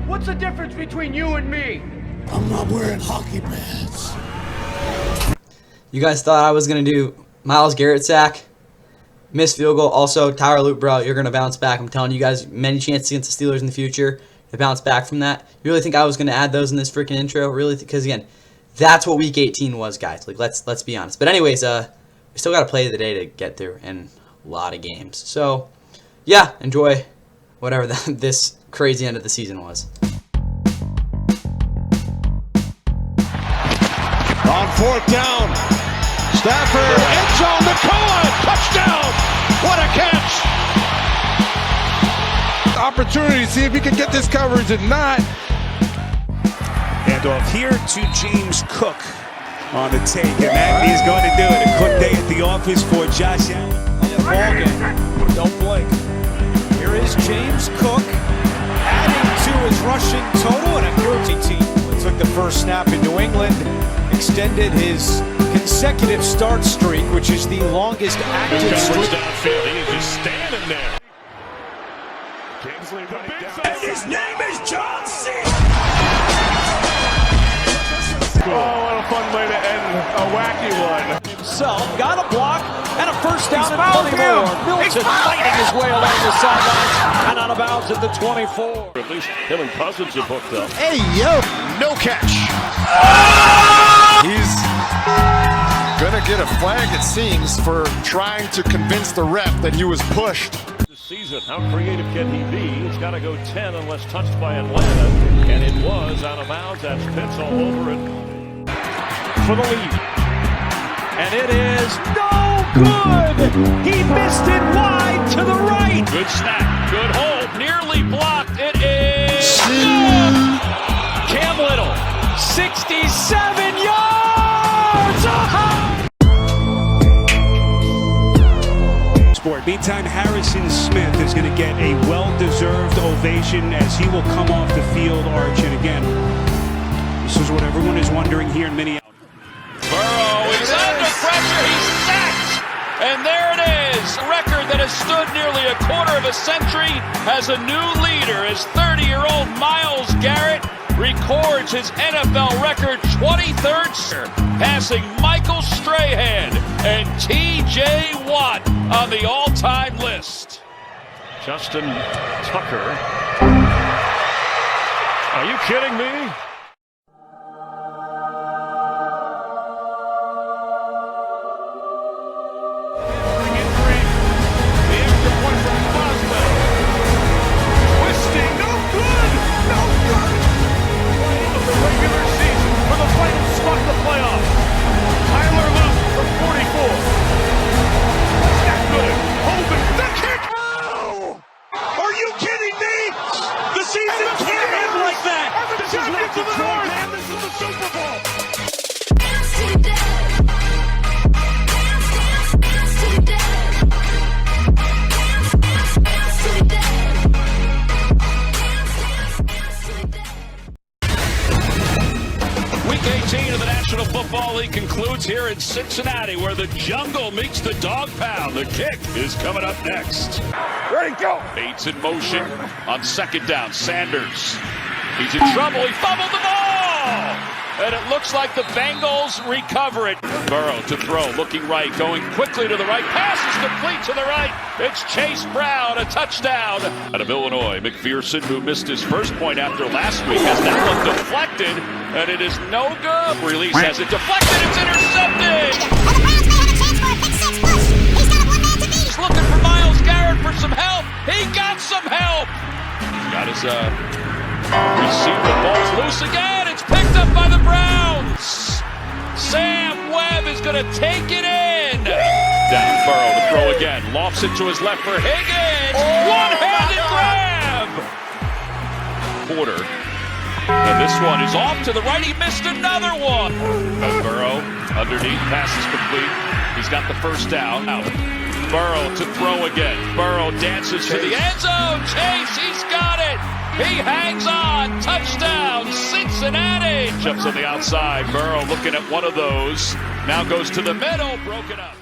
What's the difference between you and me? I'm not wearing hockey pads. You guys thought I was going to do Myles Garrett sack? Missed field goal. Also, Tyler Loop, bro, you're going to bounce back. I'm telling you guys, many chances against the Steelers in the future to bounce back from that. You really think I was going to add those in this freaking intro? Really? Because, again, that's what Week 18 was, guys. Like, let's be honest. But anyways, we still got a play of the day to get through and a lot of games. So, yeah, enjoy whatever this crazy end of the season was. On fourth down, Stafford, end zone, Nicola, touchdown! What a catch! Opportunity to see if he can get this coverage and not. And off here to James Cook on the take, and that is going to do it. A quick day at the office for Josh Allen. Ball game. Don't blink. Here is James Cook adding to his rushing total, and a guilty team took the first snap in New England, extended his consecutive start streak, which is the longest active streak. Downfield. He is just standing there. Kingsley running down. And his name is John C. Oh, what a fun way to end a wacky one. Himself got a block and a first down and plenty more. Milton fighting his way along the sidelines and out of bounds at the 24. At least him and Cousins are booked up. Hey, yo! No catch. He's gonna get a flag, it seems, for trying to convince the ref that he was pushed. This season, how creative can he be? He's got to go 10 unless touched by Atlanta. And it was out of bounds. That's Pitts all over it for the lead. And it is no good. He missed it wide to the right. Good snap, good hold, nearly blocked. It is good. Cam Little, 67 yards. Sport. Meantime, Harrison Smith is going to get a well-deserved ovation as he will come off the field arch. And again, this is what everyone is wondering here in Minneapolis. Burrow is under pressure. He's sacked. And there it is. A record that has stood nearly a quarter of a century has a new leader as 30-year-old Myles Garrett records his NFL record 23rd, passing Michael Strahan and T.J. Watt on the all-time list. Justin Tucker. Are you kidding me? Football League concludes here in Cincinnati, where the jungle meets the dog pound. The kick is coming up next. Ready, go! Bates in motion on second down. Sanders. He's in trouble. He fumbled the ball! And it looks like the Bengals recover it. Burrow to throw, looking right, going quickly to the right. Pass is complete to the right. It's Chase Brown, a touchdown. Out of Illinois, McPherson, who missed his first point after last week, has that one deflected, and it is no good. Release has it deflected. It's intercepted. He's looking for Myles Garrett for some help. He got some help. Got his receiver. Ball's loose again. It's picked up by the Browns. Sam Webb is going to take it in. Down Burrow to throw again. Lofts it to his left for Higgins. One-handed grab. Porter. And this one is off to the right. He missed another one. Burrow underneath. Pass is complete. He's got the first down. Out. Burrow to throw again. Burrow dances to the end zone. Chase, he's got it. He hangs on. Touchdown, Cincinnati. Jumps on the outside. Burrow looking at one of those. Now goes to the middle. Broken up.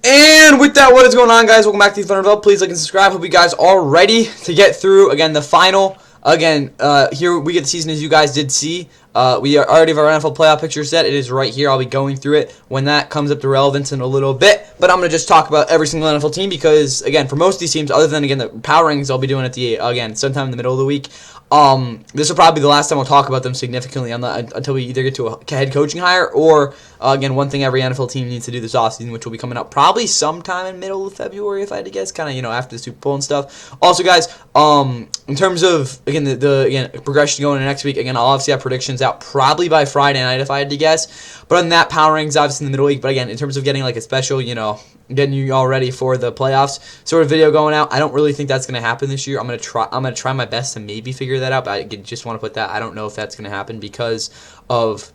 And with that, what is going on, guys? Welcome back to the Thunderbolt. Please like and subscribe. Hope you guys are ready to get through, again, the final. Again, here we get the season as you guys did see. We already have our NFL playoff picture set. It is right here. I'll be going through it when that comes up to relevance in a little bit. But I'm going to just talk about every single NFL team because, again, for most of these teams, other than, again, the power rankings I'll be doing at the, again, sometime in the middle of the week. This will probably be the last time we'll talk about them significantly until we either get to a head coaching hire or, again, one thing every NFL team needs to do this offseason, which will be coming up probably sometime in middle of February, if I had to guess, kind of, after the Super Bowl and stuff. Also, guys, in terms of, again, the progression going into next week, again, I'll obviously have predictions out probably by Friday night, if I had to guess. But other than that, power rankings obviously in the middle of the week. But again, in terms of getting like a special, getting you all ready for the playoffs sort of video going out, I don't really think that's going to happen this year. I'm gonna try my best to maybe figure that out, but I just want to put that. I don't know if that's going to happen because of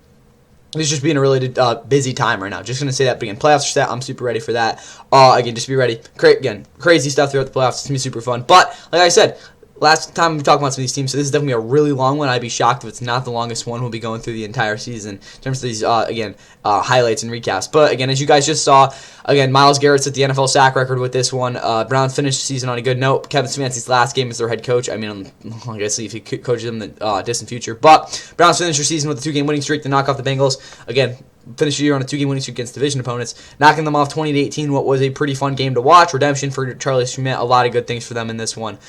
this just being a really busy time right now. Just going to say that, but again, playoffs are set. I'm super ready for that. Again, just be ready. Crazy stuff throughout the playoffs. It's going to be super fun. But like I said, last time we talked about some of these teams, so this is definitely a really long one. I'd be shocked if it's not the longest one. We'll be going through the entire season in terms of these, highlights and recaps. But, again, as you guys just saw, again, Myles Garrett set the NFL sack record with this one. Browns finished the season on a good note. Kevin Stefanski's last game as their head coach. I mean, I guess if he coaches them in the distant future. But Browns finished their season with a 2-game winning streak to knock off the Bengals. Again, finished the year on a 2-game winning streak against division opponents, knocking them off 20-18, what was a pretty fun game to watch. Redemption for Charlie Schmidt, a lot of good things for them in this one.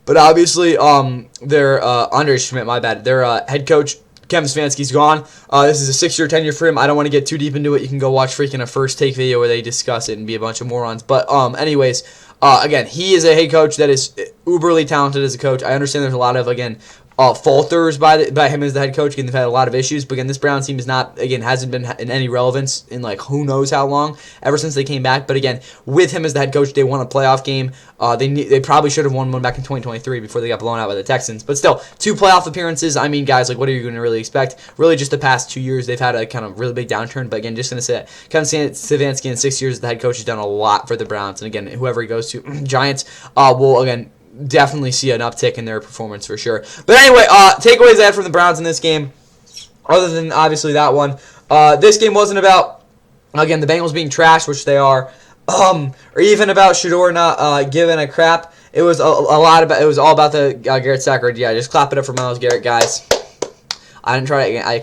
But obviously, their Andre Schmidt, my bad. Their head coach, Kevin Stefanski's gone. This is a 6-year tenure for him. I don't want to get too deep into it. You can go watch freaking a First Take video where they discuss it and be a bunch of morons. But anyways, again, he is a head coach that is uberly talented as a coach. I understand there's a lot of, again, falters by him as the head coach. Again, they've had a lot of issues, but again, this Browns team hasn't been in any relevance in like who knows how long ever since they came back. But again, with him as the head coach, they won a playoff game. They probably should have won one back in 2023 before they got blown out by the Texans. But still, 2 playoff appearances. I mean, guys, like what are you going to really expect? Really, just the past 2 years, they've had a kind of really big downturn. But again, just going to say, Kevin Stefanski in 6 years as the head coach has done a lot for the Browns. And again, whoever he goes to, Giants will again definitely see an uptick in their performance for sure. But anyway, takeaways I had from the Browns in this game, other than obviously that one. This game wasn't about, again, the Bengals being trash, which they are, or even about Shador not giving a crap. It was it was all about the Garrett sack. Yeah, just clap it up for Myles Garrett, guys. I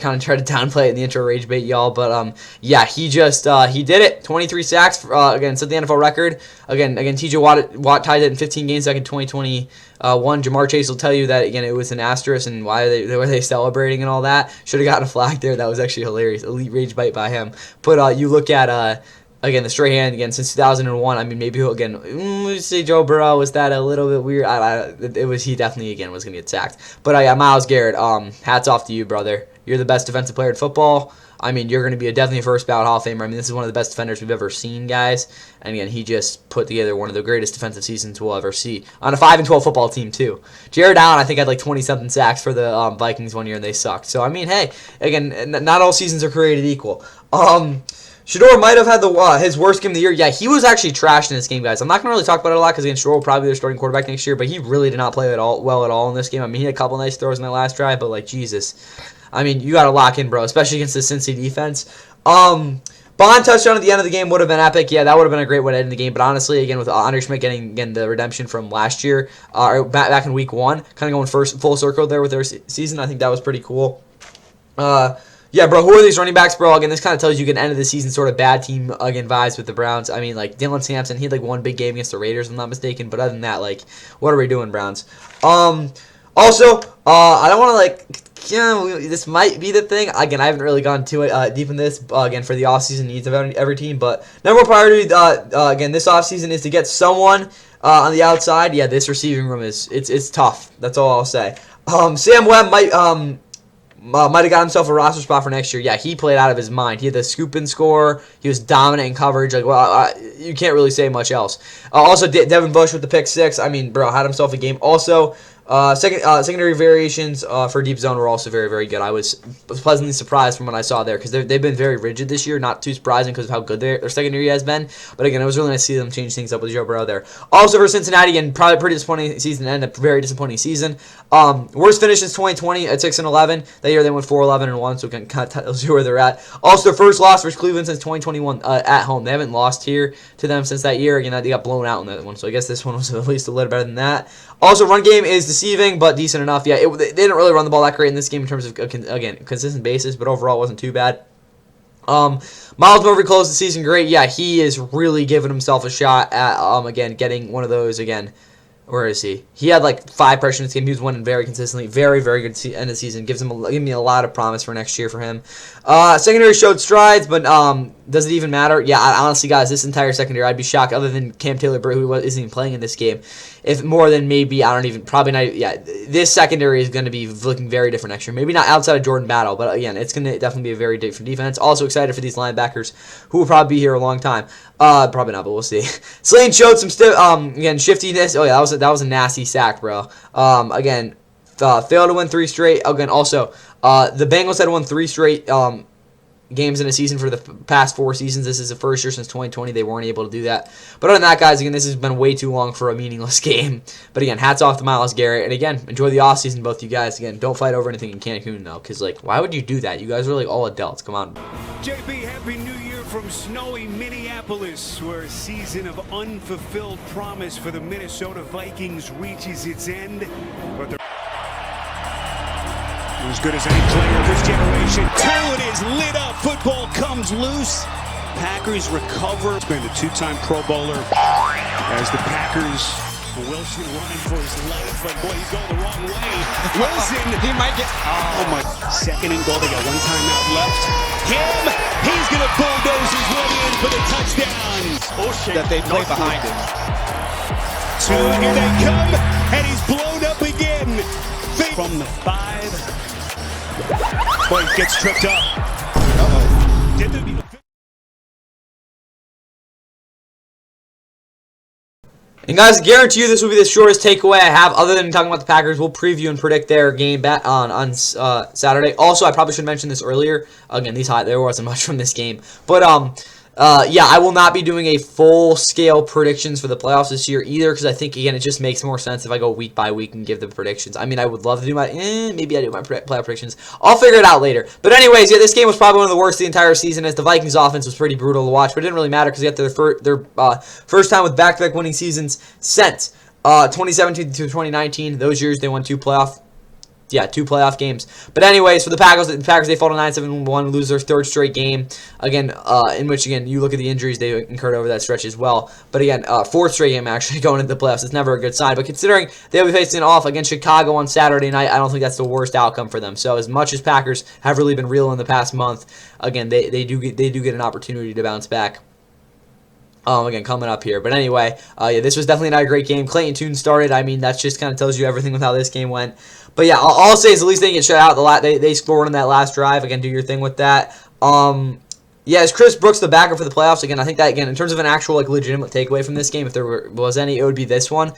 kind of tried to downplay it in the intro rage bait, y'all, but yeah, he did it. 23 sacks, again, set the NFL record. Again, T.J. Watt tied it in 15 games back in 2021. Jamar Chase will tell you that, again, it was an asterisk and why were they celebrating and all that. Should have gotten a flag there. That was actually hilarious. Elite rage bite by him. But you look at again, the straight hand, again, since 2001, I mean, maybe, again, we say Joe Burrow, was that a little bit weird? He definitely, again, was going to get sacked. But, yeah, Myles Garrett, hats off to you, brother. You're the best defensive player in football. I mean, you're going to be definitely a first-ballot Hall of Famer. I mean, this is one of the best defenders we've ever seen, guys. And, again, he just put together one of the greatest defensive seasons we'll ever see. On a 5-12 football team, too. Jared Allen, I think, had like 20-something sacks for the Vikings one year, and they sucked. So, I mean, hey, again, not all seasons are created equal. Shador might have had his worst game of the year. Yeah, he was actually trashed in this game, guys. I'm not going to really talk about it a lot because, again, Shador will probably be their starting quarterback next year, but he really did not play well at all in this game. I mean, he had a couple nice throws in that last drive, but, like, Jesus. I mean, you got to lock in, bro, especially against the Cincy defense. Bond touchdown at the end of the game would have been epic. Yeah, that would have been a great way to end the game. But honestly, again, with Andre Schmidt getting the redemption from last year, back in week 1, kind of going full circle there with their season, I think that was pretty cool. Yeah, bro, who are these running backs, bro? Again, this kind of tells you an end of the season sort of bad team, again, vibes with the Browns. I mean, like, Dylan Sampson, he had, like, one big game against the Raiders, if I'm not mistaken. But other than that, like, what are we doing, Browns? Also, I don't want to, like, this might be the thing. Again, I haven't really gone too deep in this, again, for the offseason needs of every team. But number one priority, again, this offseason is to get someone on the outside. Yeah, this receiving room it's tough. That's all I'll say. Sam Webb might have got himself a roster spot for next year. Yeah, he played out of his mind. He had the scoop and score. He was dominant in coverage. Like, well, you can't really say much else. Also, Devin Bush with the pick 6. I mean, bro, had himself a game. Also, Secondary variations for deep zone were also very, very good. I was pleasantly surprised from what I saw there because they've been very rigid this year. Not too surprising because of how good their secondary has been. But again, it was really nice to see them change things up with Joe Burrow there. Also for Cincinnati, again, probably pretty disappointing season and a very disappointing season. Worst finish since 2020 at 6-11. That year they went 4-11-1, so again, kind of tells you where they're at. Also, their first loss versus Cleveland since 2021 at home. They haven't lost here to them since that year. Again, they got blown out in that one, so I guess this one was at least a little better than that. Also, run game is deceiving, but decent enough. Yeah, they didn't really run the ball that great in this game in terms of, again, consistent basis, but overall it wasn't too bad. Miles Murphy closed the season great. Yeah, he is really giving himself a shot at, again, getting one of those, again, where is he? He had like 5 pressures in this game. He was winning very consistently. Very, very good end of the season. Give me a lot of promise for next year for him. Secondary showed strides, but does it even matter? Yeah, honestly, guys, this entire secondary, I'd be shocked, other than Cam Taylor-Britt, who isn't even playing in this game, if more than maybe, probably not, yeah, this secondary is going to be looking very different next year. Maybe not outside of Jordan Battle, but again, it's going to definitely be a very different defense. Also excited for these linebackers, who will probably be here a long time. Probably not, but we'll see. Slayton showed some again, shiftiness. Oh yeah, that was a nasty sack, bro. Again, failed to win 3 straight. Again, also, the Bengals had won 3 straight games in a season for the past 4 seasons. This is the first year since 2020 they weren't able to do that. But other than that, guys, again, this has been way too long for a meaningless game. But again, hats off to Myles Garrett. And again, enjoy the offseason, both you guys. Again, don't fight over anything in Cancun, though, because, like, why would you do that? You guys are, like, all adults. Come on. JB, Happy New Year from snowy Minneapolis, where a season of unfulfilled promise for the Minnesota Vikings reaches its end. But as good as any player of this generation. It is lit up. Football comes loose. Packers recover. It's been a 2-time Pro Bowler as the Packers. Wilson running for his life, but boy, he's going the wrong way. Wilson, he might get. Oh my! 2nd and goal. They got 1 timeout left. He's going to bulldoze his way in for the touchdown. That they play behind him. 2, here they come, and he's blown up again. From the 5. Boy, gets tripped up. And guys, I guarantee you this will be the shortest takeaway I have, other than talking about the Packers. We'll preview and predict their game back on Saturday. Also, I probably should mention this earlier. Again, there wasn't much from this game, but yeah, I will not be doing a full-scale predictions for the playoffs this year either, because I think, again, it just makes more sense if I go week by week and give the predictions. I mean, I would love to do maybe I do my playoff predictions. I'll figure it out later. But anyways, yeah, this game was probably one of the worst the entire season, as the Vikings offense was pretty brutal to watch, but it didn't really matter because they got their first time with back-to-back winning seasons since 2017 to 2019. Those years, they won 2 playoff games. But anyways, for the Packers, they fall to 9-7-1, lose their 3rd straight game. Again, in which, again, you look at the injuries they incurred over that stretch as well. But again, 4th straight game actually going into the playoffs. It's never a good sign. But considering they'll be facing off against Chicago on Saturday night, I don't think that's the worst outcome for them. So as much as Packers have really been real in the past month, again, they do get an opportunity to bounce back. Again, coming up here. But anyway, yeah, this was definitely not a great game. Clayton Tune started. I mean, that just kind of tells you everything with how this game went. But yeah, all I'll say is at least they didn't get shut out. They scored on that last drive. Again, do your thing with that. Yeah, is Chris Brooks the backup for the playoffs? Again, I think that, again, in terms of an actual, like, legitimate takeaway from this game, if there was any, it would be this one.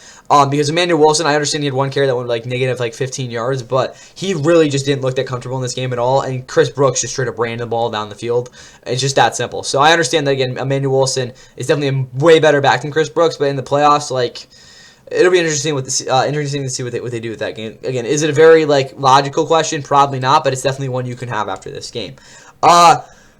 Because Emmanuel Wilson, I understand he had 1 carry that went, like, negative, like, 15 yards, but he really just didn't look that comfortable in this game at all, and Chris Brooks just straight up ran the ball down the field. It's just that simple. So I understand that, again, Emmanuel Wilson is definitely a way better back than Chris Brooks, but in the playoffs, like, it'll be interesting to see what they do with that game. Again, is it a very, like, logical question? Probably not, but it's definitely one you can have after this game.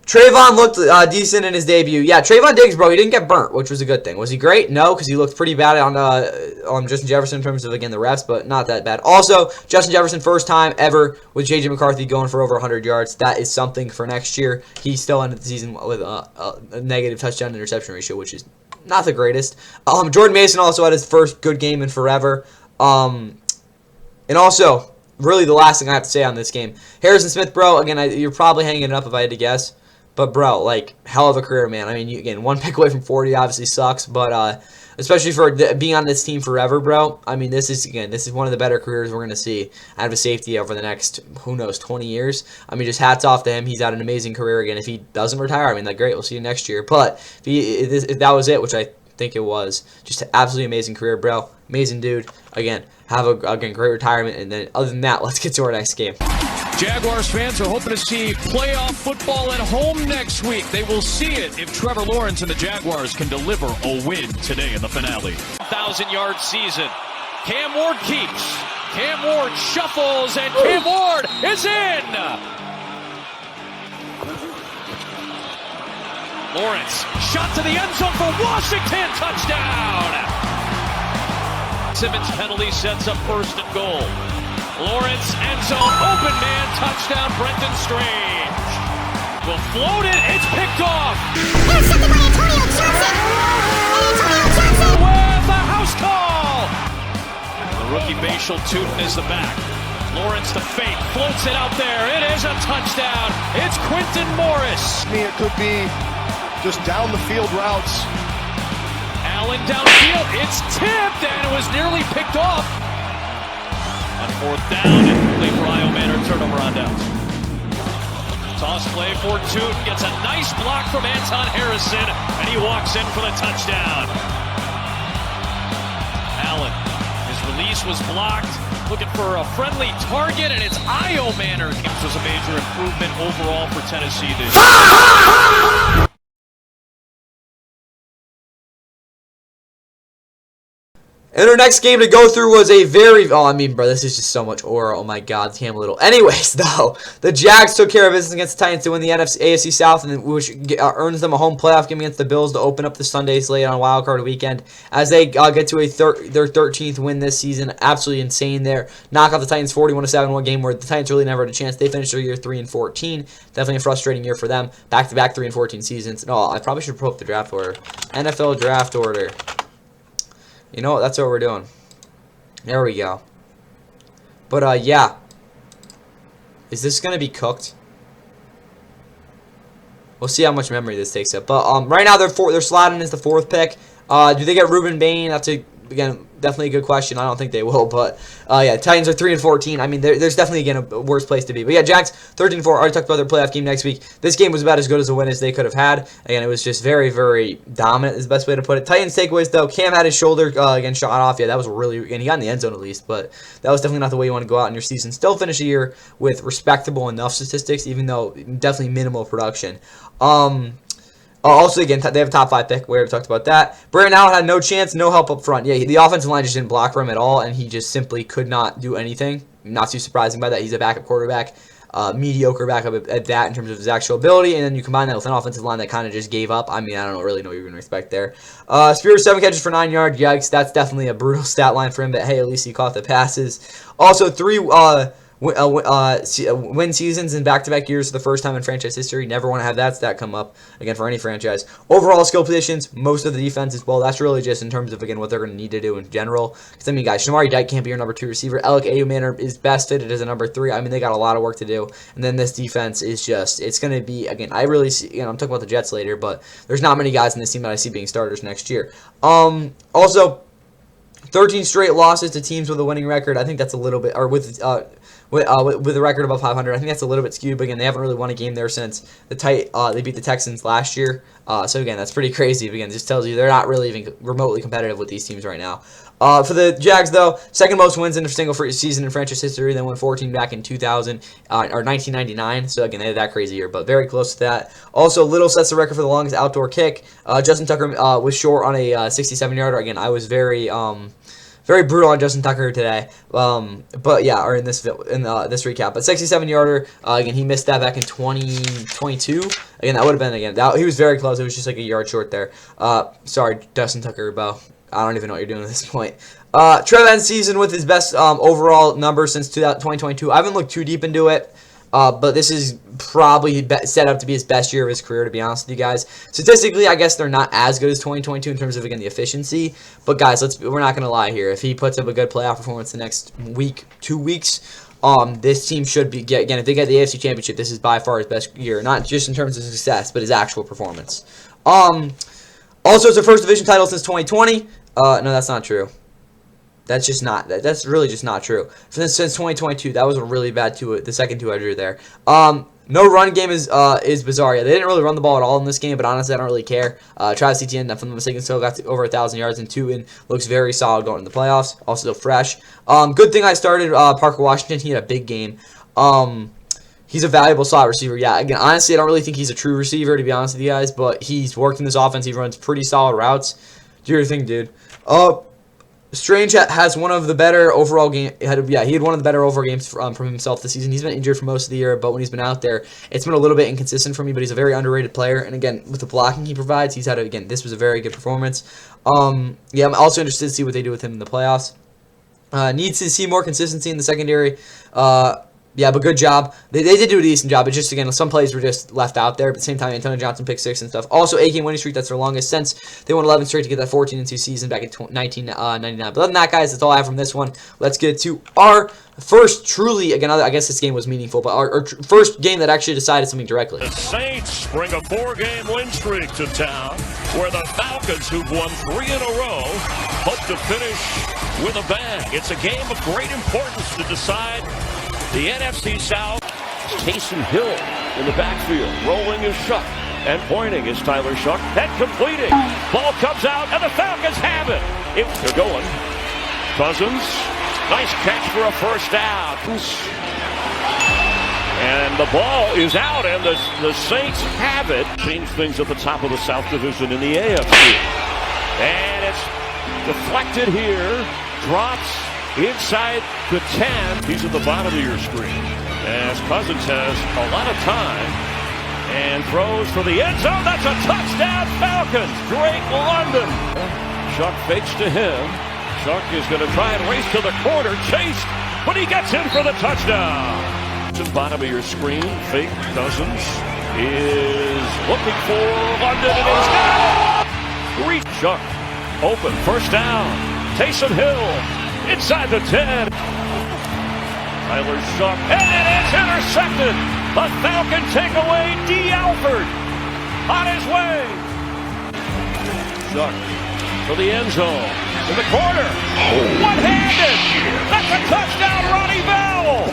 Trayvon looked decent in his debut. Yeah, Trayvon Diggs, bro, he didn't get burnt, which was a good thing. Was he great? No, because he looked pretty bad on Justin Jefferson in terms of, again, the refs, but not that bad. Also, Justin Jefferson, first time ever with J.J. McCarthy going for over 100 yards. That is something for next year. He still ended the season with a negative touchdown interception ratio, which is not the greatest. Jordan Mason also had his first good game in forever. And also, really the last thing I have to say on this game, Harrison Smith, bro, again, you're probably hanging it up if I had to guess. But, bro, like, hell of a career, man. I mean, again, 1 pick away from 40 obviously sucks, but especially for being on this team forever, bro. I mean, this is one of the better careers we're going to see out of a safety over the next, who knows, 20 years. I mean, just hats off to him. He's had an amazing career. Again, if he doesn't retire, I mean, like, great, we'll see you next year. But if that was it, which I think it was. Just an absolutely amazing career, bro. Amazing dude. Again, have a great retirement. And then other than that, let's get to our next game. Jaguars fans are hoping to see playoff football at home next week. They will see it if Trevor Lawrence and the Jaguars can deliver a win today in the finale. 1,000-yard season. Cam Ward keeps. Cam Ward shuffles, and Cam Ward is in! Lawrence, shot to the end zone for Washington, touchdown! Simmons penalty sets up 1st and goal. Lawrence, end zone, open man, touchdown, Brenton Strange. Will float it, it's picked off! Intercepted by Antonio Johnson! Antonio Johnson! With a house call! The rookie Bashal Tootin is the back. Lawrence to fake, floats it out there, it is a touchdown! It's Quinton Morris! It could be just down the field routes. Allen downfield, it's tipped, and it was nearly picked off. On 4th down, and play for Iomanor, turnover on downs. Toss play for Tootin, gets a nice block from Anton Harrison, and he walks in for the touchdown. Allen, his release was blocked, looking for a friendly target, and it's Iomanor. This was a major improvement overall for Tennessee this year. And our next game to go through was a very... Oh, I mean, bro, this is just so much aura. Oh, my God, Cam Little. Anyways, though, the Jags took care of business against the Titans to win the AFC South, and which earns them a home playoff game against the Bills to open up the Sunday slate on Wild Card Weekend as they get to their 13th win this season. Absolutely insane there. Knock out the Titans 41-7 one game where the Titans really never had a chance. They finished their year 3-14. Definitely a frustrating year for them. Back-to-back 3-14 seasons. No, I probably should pull up the draft order. NFL draft order. You know what? That's what we're doing. There we go. But, yeah. Is this going to be cooked? We'll see how much memory this takes up. But, right now, they're slotting as the 4th pick. Do they get Ruben Bain? That's again, definitely a good question. I don't think they will, but yeah, Titans are 3-14. I mean, there's definitely, again, a worse place to be. But yeah, Jags 13-4. Already talked about their playoff game next week. This game was about as good as a win as they could have had. Again, it was just very, very dominant is the best way to put it. Titans takeaways, though. Cam had his shoulder, again, shot off. Yeah, that was really, and he got in the end zone at least, but that was definitely not the way you want to go out in your season. Still finish a year with respectable enough statistics, even though definitely minimal production. Also, again, they have a top 5 pick. We already talked about that. Brandon Allen had no chance, no help up front. Yeah, the offensive line just didn't block for him at all, and he just simply could not do anything. Not too surprising by that. He's a backup quarterback, mediocre backup at that in terms of his actual ability, and then you combine that with an offensive line that kind of just gave up. I mean, I don't really know what you're going to expect there. Spears, 7 catches for 9 yards. Yikes, that's definitely a brutal stat line for him, but hey, at least he caught the passes. Also, 3 win seasons in back-to-back years for the first time in franchise history. Never want to have that stat come up, again, for any franchise. Overall skill positions, most of the defense as well. That's really just in terms of, again, what they're going to need to do in general. Because, I mean, guys, Shamari Dyke can't be your number 2 receiver. Alec Iomanor is best fitted as a number 3. I mean, they got a lot of work to do. And then this defense is just, it's going to be, again, I really see, I'm talking about the Jets later, but there's not many guys in this team that I see being starters next year. Also, 13 straight losses to teams with a winning record. I think that's a little bit, or with a record above 500. I think that's a little bit skewed, but again, they haven't really won a game there since they beat the Texans last year. So again, that's pretty crazy. Again, just tells you they're not really even remotely competitive with these teams right now. For the Jags, though, second most wins in a single season in franchise history. They won 14 back in 2000 or 1999. So again, they had that crazy year, but very close to that. Also, Little sets the record for the longest outdoor kick. Justin Tucker was short on a 67-yarder. Again, I was very brutal on Justin Tucker today, but yeah, or in this recap. But 67-yarder, again, he missed that back in 2022. Again, that would have been, again, he was very close. It was just like a yard short there. Sorry, Justin Tucker, Bo. I don't even know what you're doing at this point. Trev ends season with his best overall number since 2022. I haven't looked too deep into it. But this is probably set up to be his best year of his career, to be honest with you guys. Statistically, I guess they're not as good as 2022 in terms of, again, the efficiency. But, guys, we're not going to lie here. If he puts up a good playoff performance the next week, 2 weeks, this team should be, again, if they get the AFC Championship, this is by far his best year. Not just in terms of success, but his actual performance. Also, it's their first division title since 2020. No, that's not true. That's just not. That's really just not true. Since 2022, that was a really bad the second two-edger there. No run game is bizarre. Yeah, they didn't really run the ball at all in this game, but honestly, I don't really care. Travis Etienne, if I'm not mistaken, still got to over 1,000 yards and 2 and looks very solid going into the playoffs. Also fresh. Good thing I started Parker Washington. He had a big game. He's a valuable slot receiver. Yeah, again, honestly, I don't really think he's a true receiver, to be honest with you guys, but he's worked in this offense. He runs pretty solid routes. Do your thing, dude. Strange has one of the better overall game. He had one of the better overall games from himself this season. He's been injured for most of the year, but when he's been out there, it's been a little bit inconsistent for me. But he's a very underrated player, and again, with the blocking he provides, he's had this was a very good performance. Yeah, I'm also interested to see what they do with him in the playoffs. Needs to see more consistency in the secondary. Yeah, but good job. They did do a decent job. But just, again, some plays were just left out there. But at the same time, Antonio Johnson picked 6 and stuff. Also, 8-game winning streak. That's their longest since they won 11 straight to get that 14-2 season back in 1999. But other than that, guys, that's all I have from this one. Let's get to our first truly, again, I guess this game was meaningful, but our first game that actually decided something directly. The Saints bring a 4-game win streak to town, where the Falcons, who've won 3 in a row, hope to finish with a bang. It's a game of great importance to decide the NFC South. Taysom Hill in the backfield. Rolling is Shuck. And pointing is Tyler Shuck. And completing. Ball comes out, and the Falcons have it. They're going. Cousins. Nice catch for a first down. And the ball is out, and the Saints have it. Change things at the top of the South Division in the AFC. And it's deflected here. Drops inside the 10. He's at the bottom of your screen as Cousins has a lot of time and throws for the end zone. That's a touchdown, Falcons. Drake London. Chuck fakes to him. Chuck is going to try and race to the corner. Chased, but he gets in for the touchdown. To the bottom of your screen, fake Cousins is looking for London, and he's got it. Chuck open, first down. Taysom Hill inside the 10. Tyler Shuck, and it is intercepted. The Falcon take away D. Alford on his way. Shuck for the end zone. In the corner. One-handed. That's a touchdown, Ronnie Bell.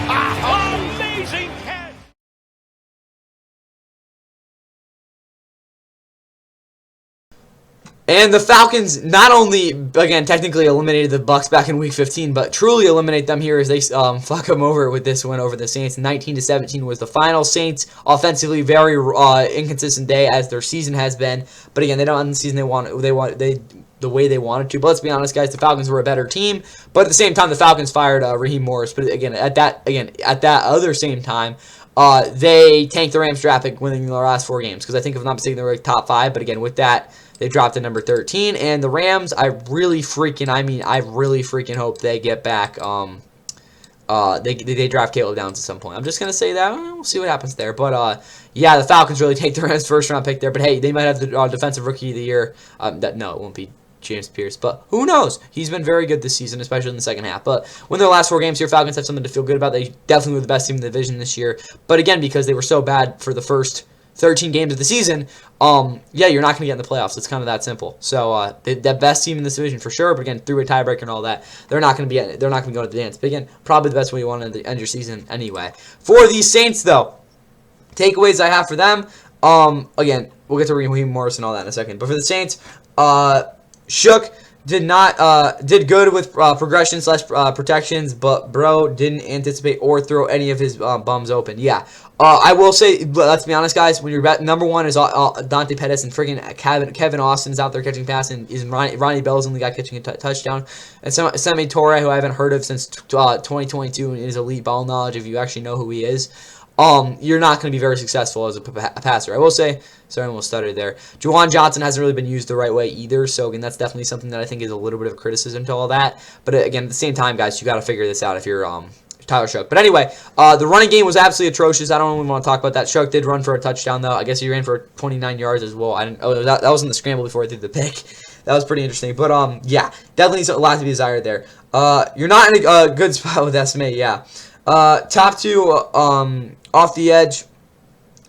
Amazing catch. And the Falcons not only, again, technically eliminated the Bucs back in Week 15, but truly eliminate them here as they fuck them over with this win over the Saints. 19-17 was the final. Saints offensively very inconsistent day as their season has been, but again, they don't end the season the way they wanted to. But let's be honest, guys, the Falcons were a better team. But at the same time, the Falcons fired Raheem Morris. But again, at that other same time, they tanked the Rams draft pick, winning their last 4 games. Because I think, if I'm not mistaken, they were top 5. But again, with that, they dropped to number 13. And the Rams, I really freaking hope they get back. They draft Caleb Downs at some point. I'm just gonna say that. We'll see what happens there. But yeah, the Falcons really take the Rams' first round pick there. But hey, they might have the defensive rookie of the year. No, it won't be James Pierce, but who knows? He's been very good this season, especially in the second half. But when their last 4 games here, Falcons have something to feel good about. They definitely were the best team in the division this year. But again, because they were so bad for the first 13 games of the season, yeah, you're not going to get in the playoffs. It's kind of that simple. So the best team in this division for sure. But again, through a tiebreaker and all that, they're not going to go to the dance. But again, probably the best way you want to end your season anyway. For these Saints, though, takeaways I have for them. Again, we'll get to Raheem Morris and all that in a second. But for the Saints, Shook did good with progression / protections, but bro didn't anticipate or throw any of his bums open. Yeah, I will say, let's be honest, guys. When your number one is Dante Pettis and friggin' Kevin Austin's out there catching passes, and is Ronnie Bell's the only guy catching a touchdown, and Semi Torre, who I haven't heard of since 2022, and is elite ball knowledge if you actually know who he is. You're not going to be very successful as a passer. I will say, sorry, I almost stuttered there. Juwan Johnson hasn't really been used the right way either, so again, that's definitely something that I think is a little bit of criticism to all that. But again, at the same time, guys, you got to figure this out if you're Tyler Shook. But anyway, the running game was absolutely atrocious. I don't even want to talk about that. Shook did run for a touchdown, though. I guess he ran for 29 yards as well. That was in the scramble before I threw the pick. That was pretty interesting. But yeah, definitely a lot to be desired there. You're not in a good spot with SMA, yeah. Top 2 off the edge.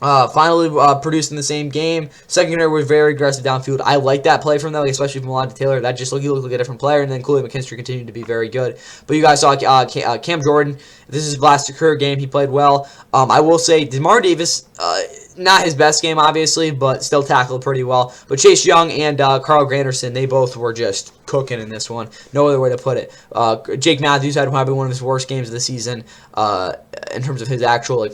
Finally produced in the same game. Secondary was very aggressive downfield. I like that play from them, especially from Alontae Taylor. That just looked like a different player. And then Kool-Aid McKinstry continued to be very good. But you guys saw Cam Jordan. This is his last career game. He played well. I will say DeMar Davis, not his best game, obviously, but still tackled pretty well. But Chase Young and Carl Granderson, they both were just cooking in this one. No other way to put it. Jake Matthews had probably one of his worst games of the season in terms of his actual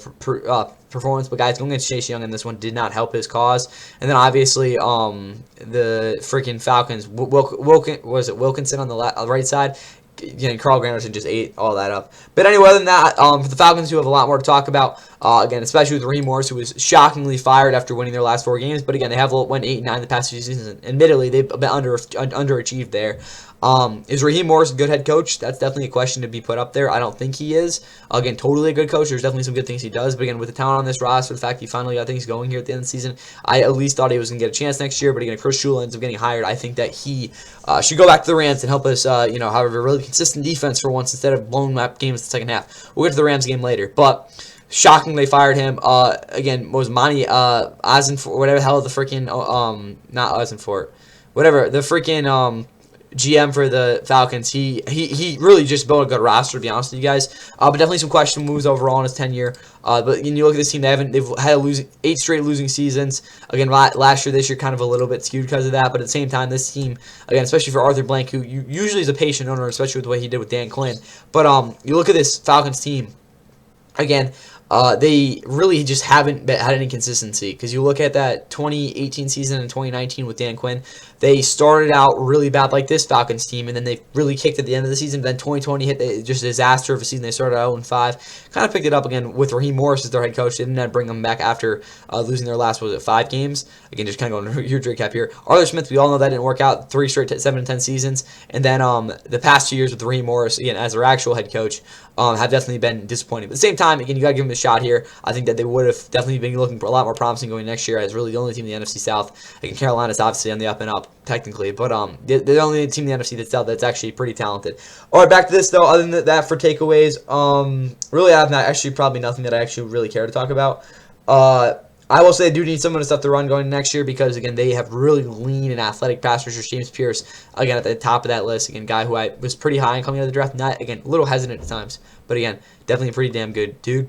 performance, but guys, going against Chase Young in this one did not help his cause. And then obviously the freaking Falcons, Wilkinson on the right side, Carl Granderson just ate all that up. But anyway, other than that, for the Falcons, who have a lot more to talk about, again, especially with Raheem Morris, who was shockingly fired after winning their last 4 games. But again, they have went 8-9 the past few seasons. Admittedly, they've been underachieved there. Is Raheem Morris a good head coach? That's definitely a question to be put up there. I don't think he is. Again, totally a good coach. There's definitely some good things he does. But again, with the talent on this roster, the fact he finally got things going here at the end of the season, I at least thought he was going to get a chance next year. But again, if Chris Shula ends up getting hired, I think that he should go back to the Rams and help us, have a really consistent defense for once instead of blowing up games in the second half. We'll get to the Rams game later. But shocking they fired him. Again, was Monty Eisenfort, whatever the hell the freaking, not Eisenfort, whatever, the freaking, GM for the Falcons, he really just built a good roster, to be honest with you guys. But definitely some question moves overall in his tenure. But when you look at this team, they've had 8 straight losing seasons. Again, last year, this year, kind of a little bit skewed because of that. But at the same time, this team, again, especially for Arthur Blank, who usually is a patient owner, especially with the way he did with Dan Quinn. But you look at this Falcons team, again, they really just haven't had any consistency. Because you look at that 2018 season and 2019 with Dan Quinn, they started out really bad like this Falcons team, and then they really kicked at the end of the season. Then 2020 hit just a disaster of a season. They started out 0-5. Kind of picked it up again with Raheem Morris as their head coach. They didn't bring them back after losing their last, 5 games? Again, just kind of going huge recap here. Arthur Smith, we all know that didn't work out. 3 straight 7-10 seasons. And then the past 2 years with Raheem Morris, again, as their actual head coach, have definitely been disappointing. But at the same time, again, you got to give them a shot here. I think that they would have definitely been looking a lot more promising going next year as really the only team in the NFC South. Again, Carolina's obviously on the up and up, technically, but they're the only team in the NFC that's actually pretty talented. All right, back to this, though. Other than that, for takeaways, really I have probably nothing that I actually really care to talk about. I will say they do need some of the stuff to run going next year because, again, they have really lean and athletic pass rushers. James Pierce, again, at the top of that list. Again, guy who I was pretty high on coming out of the draft. Not, again, a little hesitant at times. But, again, definitely a pretty damn good dude.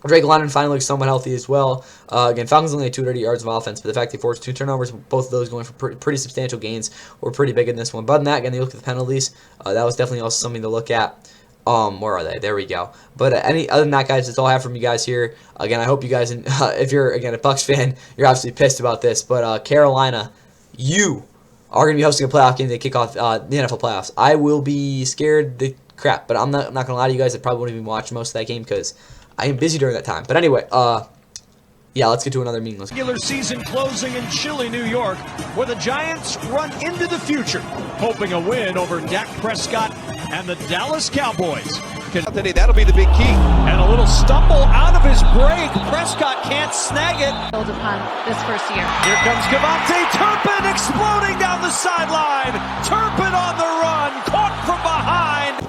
Drake London finally looks somewhat healthy as well. Again, Falcons only had 230 yards of offense, but the fact they forced 2 turnovers, both of those going for pretty substantial gains, were pretty big in this one. But other than that, again, they look at the penalties. That was definitely also something to look at. Where are they? There we go. But other than that, guys, that's all I have from you guys here. Again, I hope you guys, if you're, again, a Bucs fan, you're obviously pissed about this. But Carolina, you are going to be hosting a playoff game to kick off the NFL playoffs. I will be scared the crap, but I'm not going to lie to you guys. I probably won't even watch most of that game because I am busy during that time. But anyway, yeah, let's get to another meaningless. Regular season closing in chilly New York, where the Giants run into the future, hoping a win over Dak Prescott and the Dallas Cowboys. Today, that'll be the big key. And a little stumble out of his break. Prescott can't snag it. Build upon this first year. Here comes Cavante Turpin exploding down the sideline. Turpin on the run, caught from behind.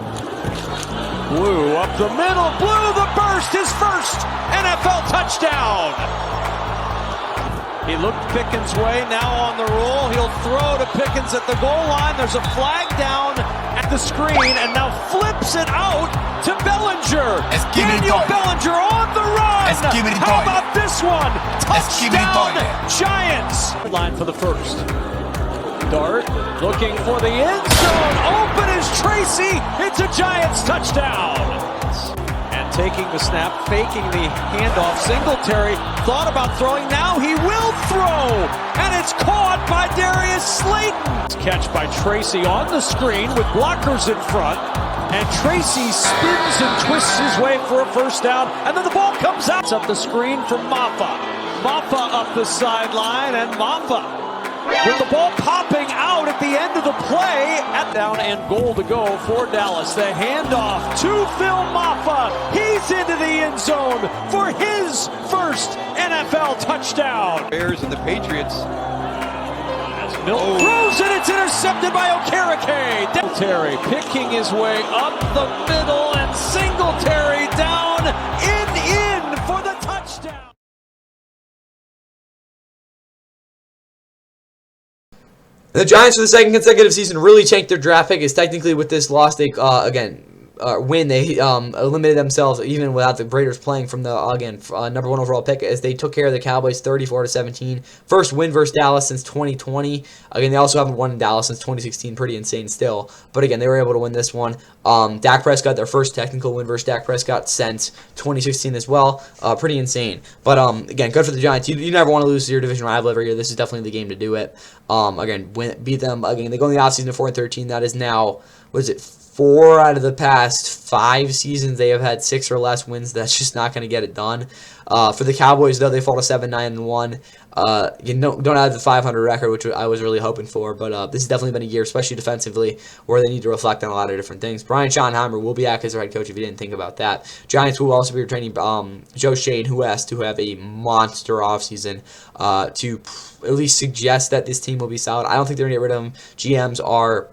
Blue up the middle, Blue the burst, his first NFL touchdown. He looked Pickens' way, now on the roll. He'll throw to Pickens at the goal line. There's a flag down at the screen, and now flips it out to Bellinger. Daniel Bellinger on the run. How about this one? Touchdown, Giants. Line for the first. Dart looking for the end zone. Open is Tracy. It's a Giants touchdown. And taking the snap, faking the handoff. Singletary thought about throwing. Now he will throw. And it's caught by Darius Slayton. Catch by Tracy on the screen with blockers in front. And Tracy spins and twists his way for a first down. And then the ball comes out. It's up the screen for Maffa. Maffa up the sideline, and Maffa with the ball popping out at the end of the play. At down and goal to go for Dallas. The handoff to Phil Maffa. He's into the end zone for his first NFL touchdown. Bears and the Patriots. As Milton throws it, it's intercepted by Okereke. Singletary picking his way up the middle, and Singletary down in for the touchdown. The Giants, for the second consecutive season, really tanked their draft pick. Is technically with this loss, they win, they eliminated themselves even without the Raiders playing from the number 1 overall pick, as they took care of the Cowboys 34-17. First win versus Dallas since 2020. Again, they also haven't won in Dallas since 2016. Pretty insane still, but again, they were able to win this one. Dak Prescott, their first technical win versus Dak Prescott since 2016 as well. Pretty insane, but again, good for the Giants. You never want to lose to your division rival every year. This is definitely the game to do it. Again, beat them. Again, they go in the offseason to 4-13. That is now, what is it, 4 out of the past 5 seasons they have had 6 or less wins. That's just not going to get it done. For the Cowboys, though, they fall to 7-9-1. Don't have the 500 record, which I was really hoping for, but this has definitely been a year, especially defensively, where they need to reflect on a lot of different things. Brian Schottenheimer will be back as their head coach if you didn't think about that. Giants will also be retaining Joe Shane, who has to have a monster offseason to at least suggest that this team will be solid. I don't think they're going to get rid of him. GMs are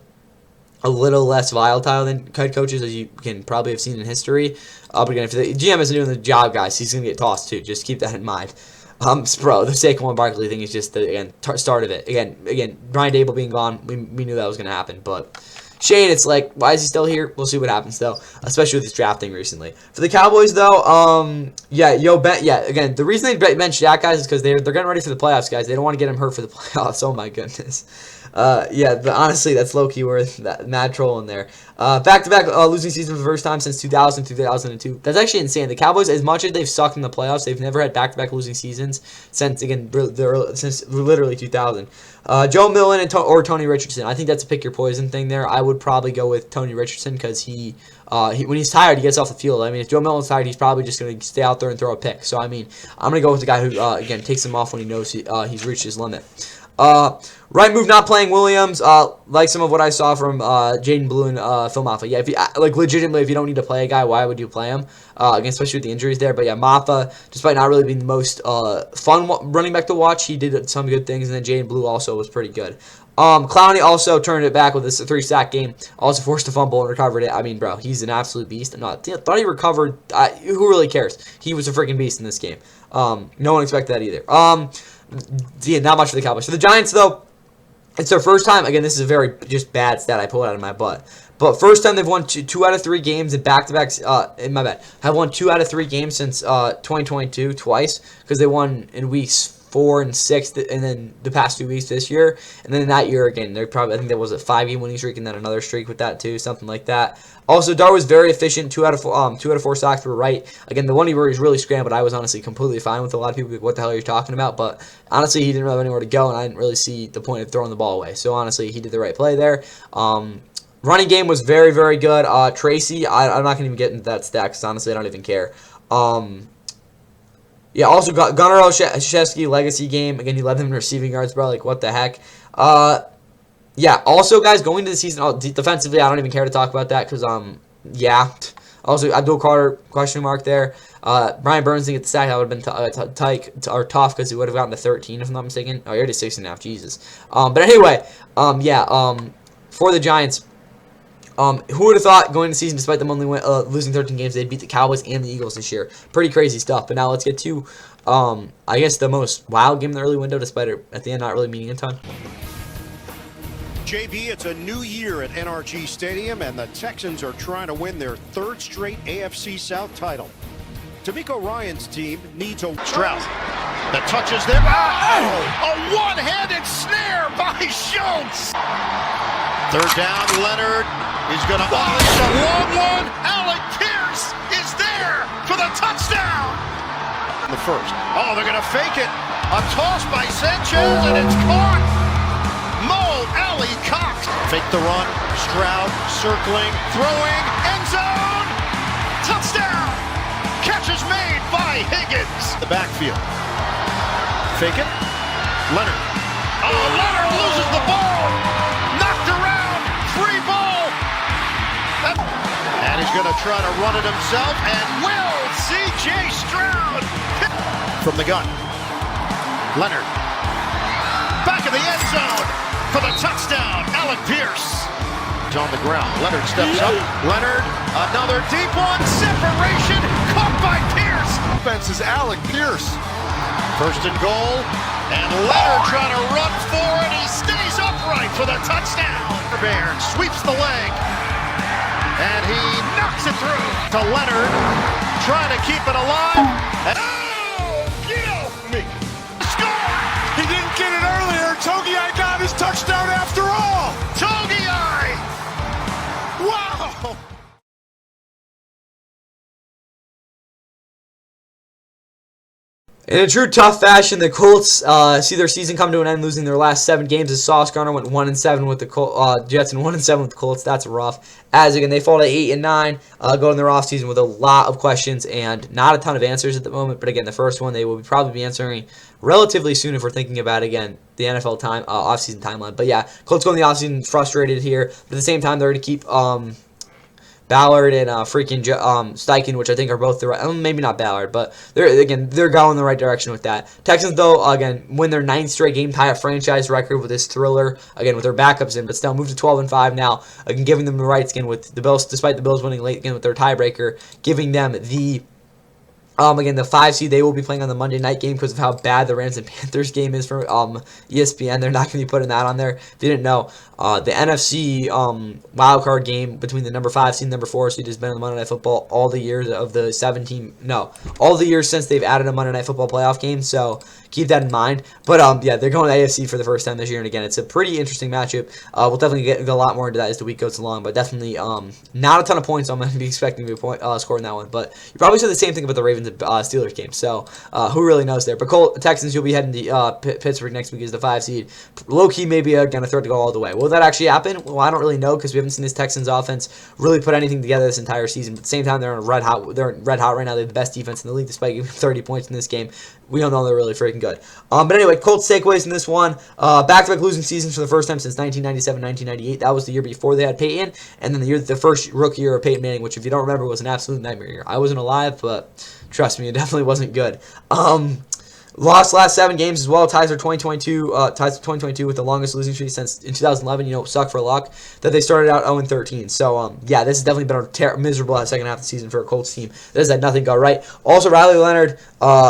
a little less volatile than head coaches, as you can probably have seen in history. But again, if the GM isn't doing the job, guys, he's going to get tossed too. Just keep that in mind. Bro, the Saquon Barkley thing is just the start of it. Again, Brian Dable being gone, we knew that was going to happen. But Shane, it's like, why is he still here? We'll see what happens though, especially with his drafting recently. For the Cowboys though, again, the reason they benched Dak, guys, is because they're getting ready for the playoffs, guys. They don't want to get him hurt for the playoffs. Oh my goodness. But honestly, that's low-key worth that mad troll in there. Back-to-back losing season for the first time since 2000 through 2002. That's actually insane. The Cowboys, as much as they've sucked in the playoffs, they've never had back-to-back losing seasons since literally 2000. Joe Millen or Tony Richardson. I think that's a pick your poison thing there. I would probably go with Tony Richardson because he when he's tired, he gets off the field. I mean, if Joe Millen's tired, he's probably just going to stay out there and throw a pick. So, I mean, I'm going to go with the guy who, again, takes him off when he knows he's reached his limit. Right move, not playing Williams. Like some of what I saw from Jaden Blue and Phil Maffa. Yeah, if you legitimately, if you don't need to play a guy, why would you play him? Again, especially with the injuries there. But yeah, Maffa, despite not really being the most fun running back to watch, he did some good things. And then Jaden Blue also was pretty good. Clowney also turned it back with this 3-sack game. Also forced a fumble and recovered it. I mean, bro, he's an absolute beast. I thought he recovered. Who really cares? He was a freaking beast in this game. No one expected that either. Yeah, not much for the Cowboys. For the Giants, though, it's their first time. Again, this is a very just bad stat I pulled out of my butt. But first time they've won two out of 3 games in back-to-backs. Have won 2 out of 3 games since 2022 twice, because they won in weeks 4 and 6, and then the past 2 weeks this year, and then that year again. They're probably, I think there was a 5-game winning streak, and then another streak with that too, something like that. Also, Dar was very efficient. 2 out of 4 sacks were right. Again, the one where he's really scrambled, I was honestly completely fine with. A lot of people, what the hell are you talking about? But honestly, he didn't really have anywhere to go, and I didn't really see the point of throwing the ball away. So honestly, he did the right play there. Running game was very, very good. Tracy, I'm not going to even get into that stat because honestly, I don't even care. Yeah, also got Gunnar Olszewski legacy game. Again, he led them in receiving yards, bro. Like, what the heck? Yeah, also, guys, going to the season, defensively, I don't even care to talk about that because, yeah. Also, Abdul Carter, question mark there. Brian Burns didn't get the sack. That would have been tough because he would have gotten to 13, if I'm not mistaken. Oh, he already 16.5. Jesus. But anyway, for the Giants, who would have thought going into the season, despite them only losing 13 games, they'd beat the Cowboys and the Eagles this year? Pretty crazy stuff. But now let's get to, I guess, the most wild game in the early window, despite it at the end not really meaning a ton. JB, it's a new year at NRG Stadium, and the Texans are trying to win their 3rd straight AFC South title. D'Amico Ryan's team needs a... Stroud, the touches there. Oh, a one-handed snare by Schultz. 3rd down, Leonard is going to unleash a long one. Alec Pierce is there for the touchdown. The first. Oh, they're going to fake it. A toss by Sanchez, and it's caught. Mo Alley Cox. Fake the run. Stroud circling, throwing, end zone. Touchdown. Catch is made by Higgins. The backfield. Fake it. Leonard. Oh, Leonard loses the ball. Knocked around. Free ball. And he's going to try to run it himself. And will C.J. Stroud. From the gun. Leonard. Back of the end zone for the touchdown. Alec Pierce. He's on the ground. Leonard steps up. Leonard, another deep one. Separation. Caught by Pierce. Offense is Alec Pierce. 1st and goal. And Leonard trying to run for it. He stays upright. right for the touchdown. Bear sweeps the leg, and he knocks it through to Leonard, trying to keep it alive. Oh, get off me! Score! He didn't get it earlier. Togiai got his touchdown after all. Togiai! Wow! In a true tough fashion, the Colts see their season come to an end, losing their last 7 games. As Sauce Gardner went 1-7 with the Jets and 1-7 with the Colts. That's rough. As again, they fall to 8-9, go in their offseason with a lot of questions and not a ton of answers at the moment. But again, the first one they will probably be answering relatively soon if we're thinking about, again, the NFL offseason timeline. But yeah, Colts go in the offseason frustrated here. But at the same time, they're going to keep Ballard and freaking Steichen, which I think are both the right, maybe not Ballard, but they're going in the right direction with that. Texans, though, again, win their 9th straight game, tie a franchise record with this thriller, again, with their backups in, but still move to 12-5 now, again, giving them the rights again with the Bills, despite the Bills winning late again with their tiebreaker, giving them the again, the 5 seed, they will be playing on the Monday night game because of how bad the Rams and Panthers game is for ESPN. They're not going to be putting that on there. If you didn't know, the NFC wildcard game between the number 5 seed and number 4 seed has been on the Monday Night Football all the years of the all the years since they've added a Monday Night Football playoff game. So keep that in mind. But yeah, they're going to AFC for the first time this year, and again, it's a pretty interesting matchup. We'll definitely get a lot more into that as the week goes along, but definitely not a ton of points. I'm going to be expecting to be scoring that one, but you probably said the same thing about the Ravens and Steelers game. So who really knows there? But Texans, you'll be heading to Pittsburgh next week as the 5 seed. Low key, maybe going to throw it to go all the way. Will that actually happen? Well, I don't really know because we haven't seen this Texans offense really put anything together this entire season. But at the same time, they're red hot right now. They have the best defense in the league despite giving 30 points in this game. We all know they're really freaking good. But anyway, Colts takeaways in this one. Back-to-back losing seasons for the first time since 1997, 1998. That was the year before they had Peyton. And then the first rookie year of Peyton Manning, which if you don't remember was an absolute nightmare year. I wasn't alive, but trust me, it definitely wasn't good. Lost last 7 games as well. Ties to 2022 with the longest losing streak since in 2011. Suck for luck that they started out 0-13. So yeah, this has definitely been a miserable second half of the season for a Colts team that has had nothing go right. Also, Riley Leonard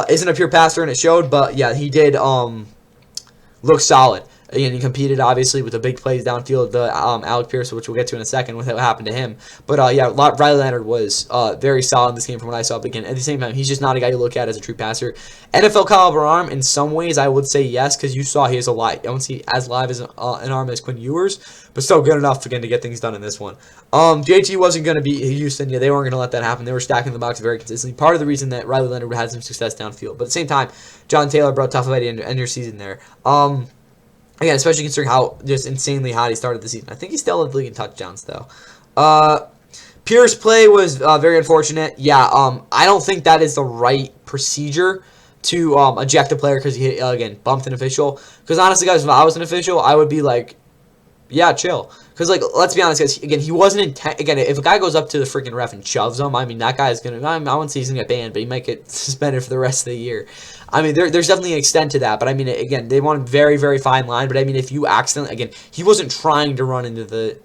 isn't a pure passer, and it showed. But yeah, he did look solid. Again, he competed, obviously, with the big plays downfield, the Alec Pierce, which we'll get to in a second, with what happened to him. But, yeah, Riley Leonard was very solid in this game from what I saw. But, again, at the same time, he's just not a guy you look at as a true passer. NFL caliber arm, in some ways, I would say yes, because you saw he has a lot. I don't see as live as an arm as Quinn Ewers, but still good enough, again, to get things done in this one. JT wasn't going to beat Houston. Yeah, they weren't going to let that happen. They were stacking the box very consistently. Part of the reason that Riley Leonard had some success downfield. But at the same time, John Taylor brought tough fight to end your season there. Again, especially considering how just insanely hot he started the season. I think he still led the league in touchdowns, though. Pierce play was very unfortunate. Yeah, I don't think that is the right procedure to eject a player because he, again, bumped an official. Because honestly, guys, if I was an official, I would be like, yeah, chill. Because, like, let's be honest, guys, again, he wasn't again, if a guy goes up to the freaking ref and shoves him, I mean, that guy's going to, I wouldn't say he's going to get banned, but he might get suspended for the rest of the year. I mean, there's definitely an extent to that, but I mean, again, they want a very, very fine line, but I mean, if you accidentally, again, he wasn't trying to run into the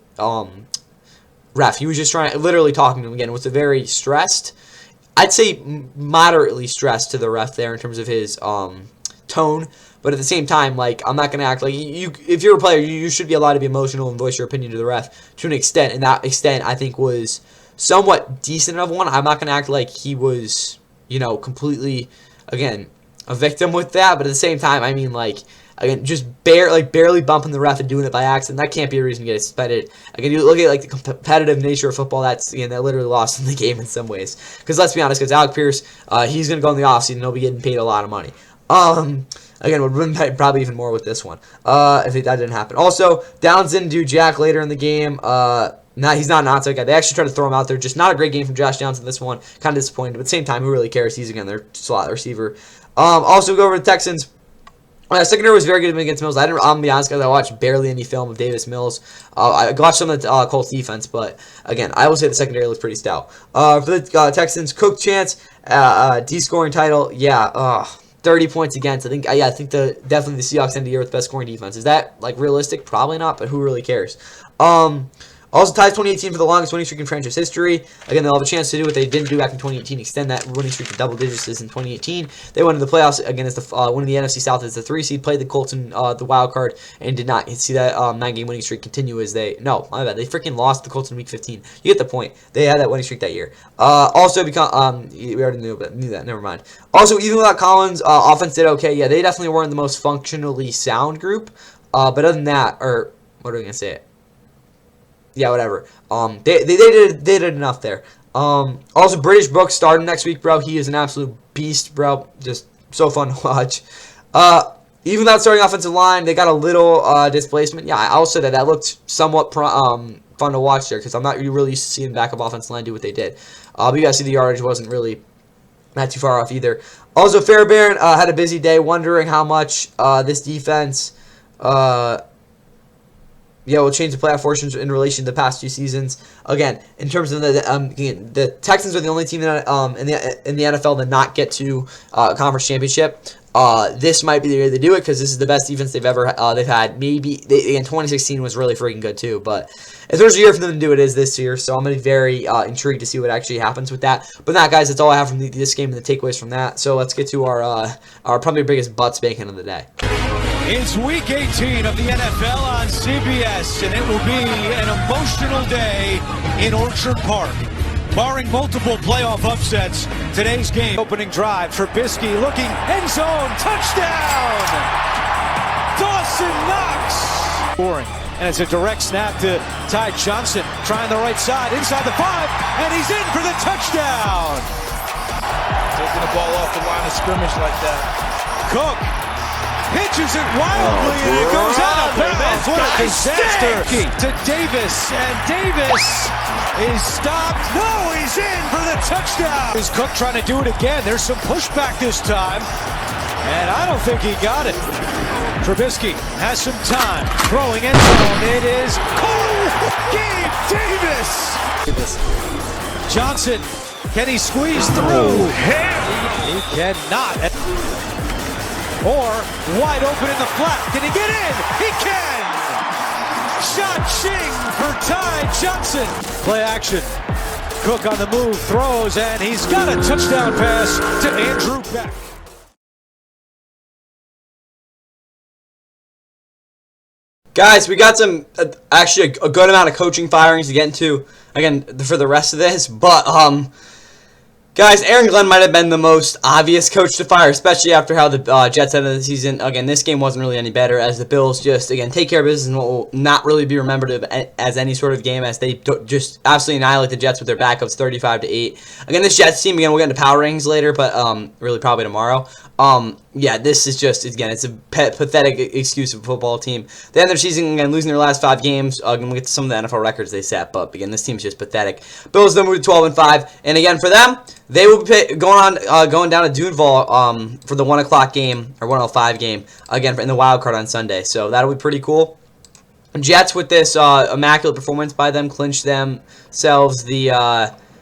ref. He was just literally talking to him again. It was a very stressed, I'd say moderately stressed to the ref there in terms of his tone. But at the same time, like, I'm not going to act like if you're a player, you should be allowed to be emotional and voice your opinion to the ref to an extent. And that extent, I think, was somewhat decent of one. I'm not going to act like he was, completely, again, a victim with that. But at the same time, I mean, like, again, just barely bumping the ref and doing it by accident, that can't be a reason to get suspended. Again, you look at, like, the competitive nature of football, that literally lost in the game in some ways. Because let's be honest, because Alec Pierce, he's going to go in the offseason and he'll be getting paid a lot of money. Again, would win probably even more with this one if that didn't happen. Also, Downs didn't do jack later in the game. He's not an outside guy. They actually tried to throw him out there. Just not a great game from Josh Downs in this one. Kind of disappointed. But at the same time, who really cares? He's, again, their slot receiver. Also, go over to the Texans. Secondary was very good against Mills. I'm going to be honest, guys, I watched barely any film of Davis Mills. I watched some of the Colts defense, but, again, I will say the secondary looks pretty stout. For the Texans, Cook chance, D-scoring title, yeah, 30 points against. I think definitely the Seahawks end the year with the best scoring defense. Is that, like, realistic? Probably not, but who really cares? Also ties 2018 for the longest winning streak in franchise history. Again, they'll have a chance to do what they didn't do back in 2018, extend that winning streak to double digits in 2018. They went to the playoffs again as the winning the NFC South as the 3 seed, played the Colts in the wild card, and did not see that 9-game winning streak continue as they freaking lost the Colts in week 15. You get the point. They had that winning streak that year. Also we already knew that. Never mind. Also, even without Collins, offense did okay. Yeah, they definitely weren't the most functionally sound group. But other than that, or what are we gonna say? Yeah, whatever. They did enough there. Also, British Brooks starting next week, bro. He is an absolute beast, bro. Just so fun to watch. Even without starting offensive line, they got a little displacement. Yeah, I'll say that looked somewhat fun to watch there because I'm not really used to seeing backup offensive line do what they did. But you guys see the yardage wasn't really not too far off either. Also, Fairbairn had a busy day, wondering how much this defense. Will change the playoff fortunes in relation to the past 2 seasons. Again, in terms of the Texans are the only team that, in the NFL to not get to conference championship. This might be the year they do it because this is the best defense they've ever they've had. Maybe in 2016 was really freaking good too, but if there's a year for them to do it, is this year. So I'm gonna be very intrigued to see what actually happens with that. But that, guys, that's all I have from this game and the takeaways from that. So let's get to our probably biggest butt spanking of the day. It's week 18 of the NFL on CBS, and it will be an emotional day in Orchard Park. Barring multiple playoff upsets, today's game opening drive, Trubisky looking, end zone, touchdown! Dawson Knox! Scoring, and it's a direct snap to Ty Johnson, trying the right side, inside the 5, and he's in for the touchdown! Taking the ball off the line of scrimmage like that. Cook pitches it wildly, and it goes out of bounds. What a disaster to Davis, and Davis is stopped. No, he's in for the touchdown. Is Cook trying to do it again? There's some pushback this time, and I don't think he got it. Trubisky has some time, throwing end zone. It is Gabe Davis. Johnson, can he squeeze through? He cannot. Or wide open in the flat. Can he get in? He can! Cha-ching for Ty Johnson. Play action. Cook on the move, throws, and he's got a touchdown pass to Andrew Beck. Guys, we got some, actually a good amount of coaching firings to get into, again, for the rest of this, but, guys, Aaron Glenn might have been the most obvious coach to fire, especially after how the Jets ended the season. Again, this game wasn't really any better as the Bills just, again, take care of business and what will not really be remembered as any sort of game as they just absolutely annihilate the Jets with their backups 35-8. Again, this Jets team, again, we'll get into power rankings later, but really probably tomorrow. Yeah, this is just, again, it's a pathetic excuse of a football team. They end their season, again, losing their last 5 games. Again, we'll get to some of the NFL records they set, but again, this team's just pathetic. Bills then move to 12-5, and again, for them, they will be going down to Duneville for the 1 o'clock game, or 1:05 game, again, in the wild card on Sunday. So that'll be pretty cool. Jets, with this immaculate performance by them, clinch themselves the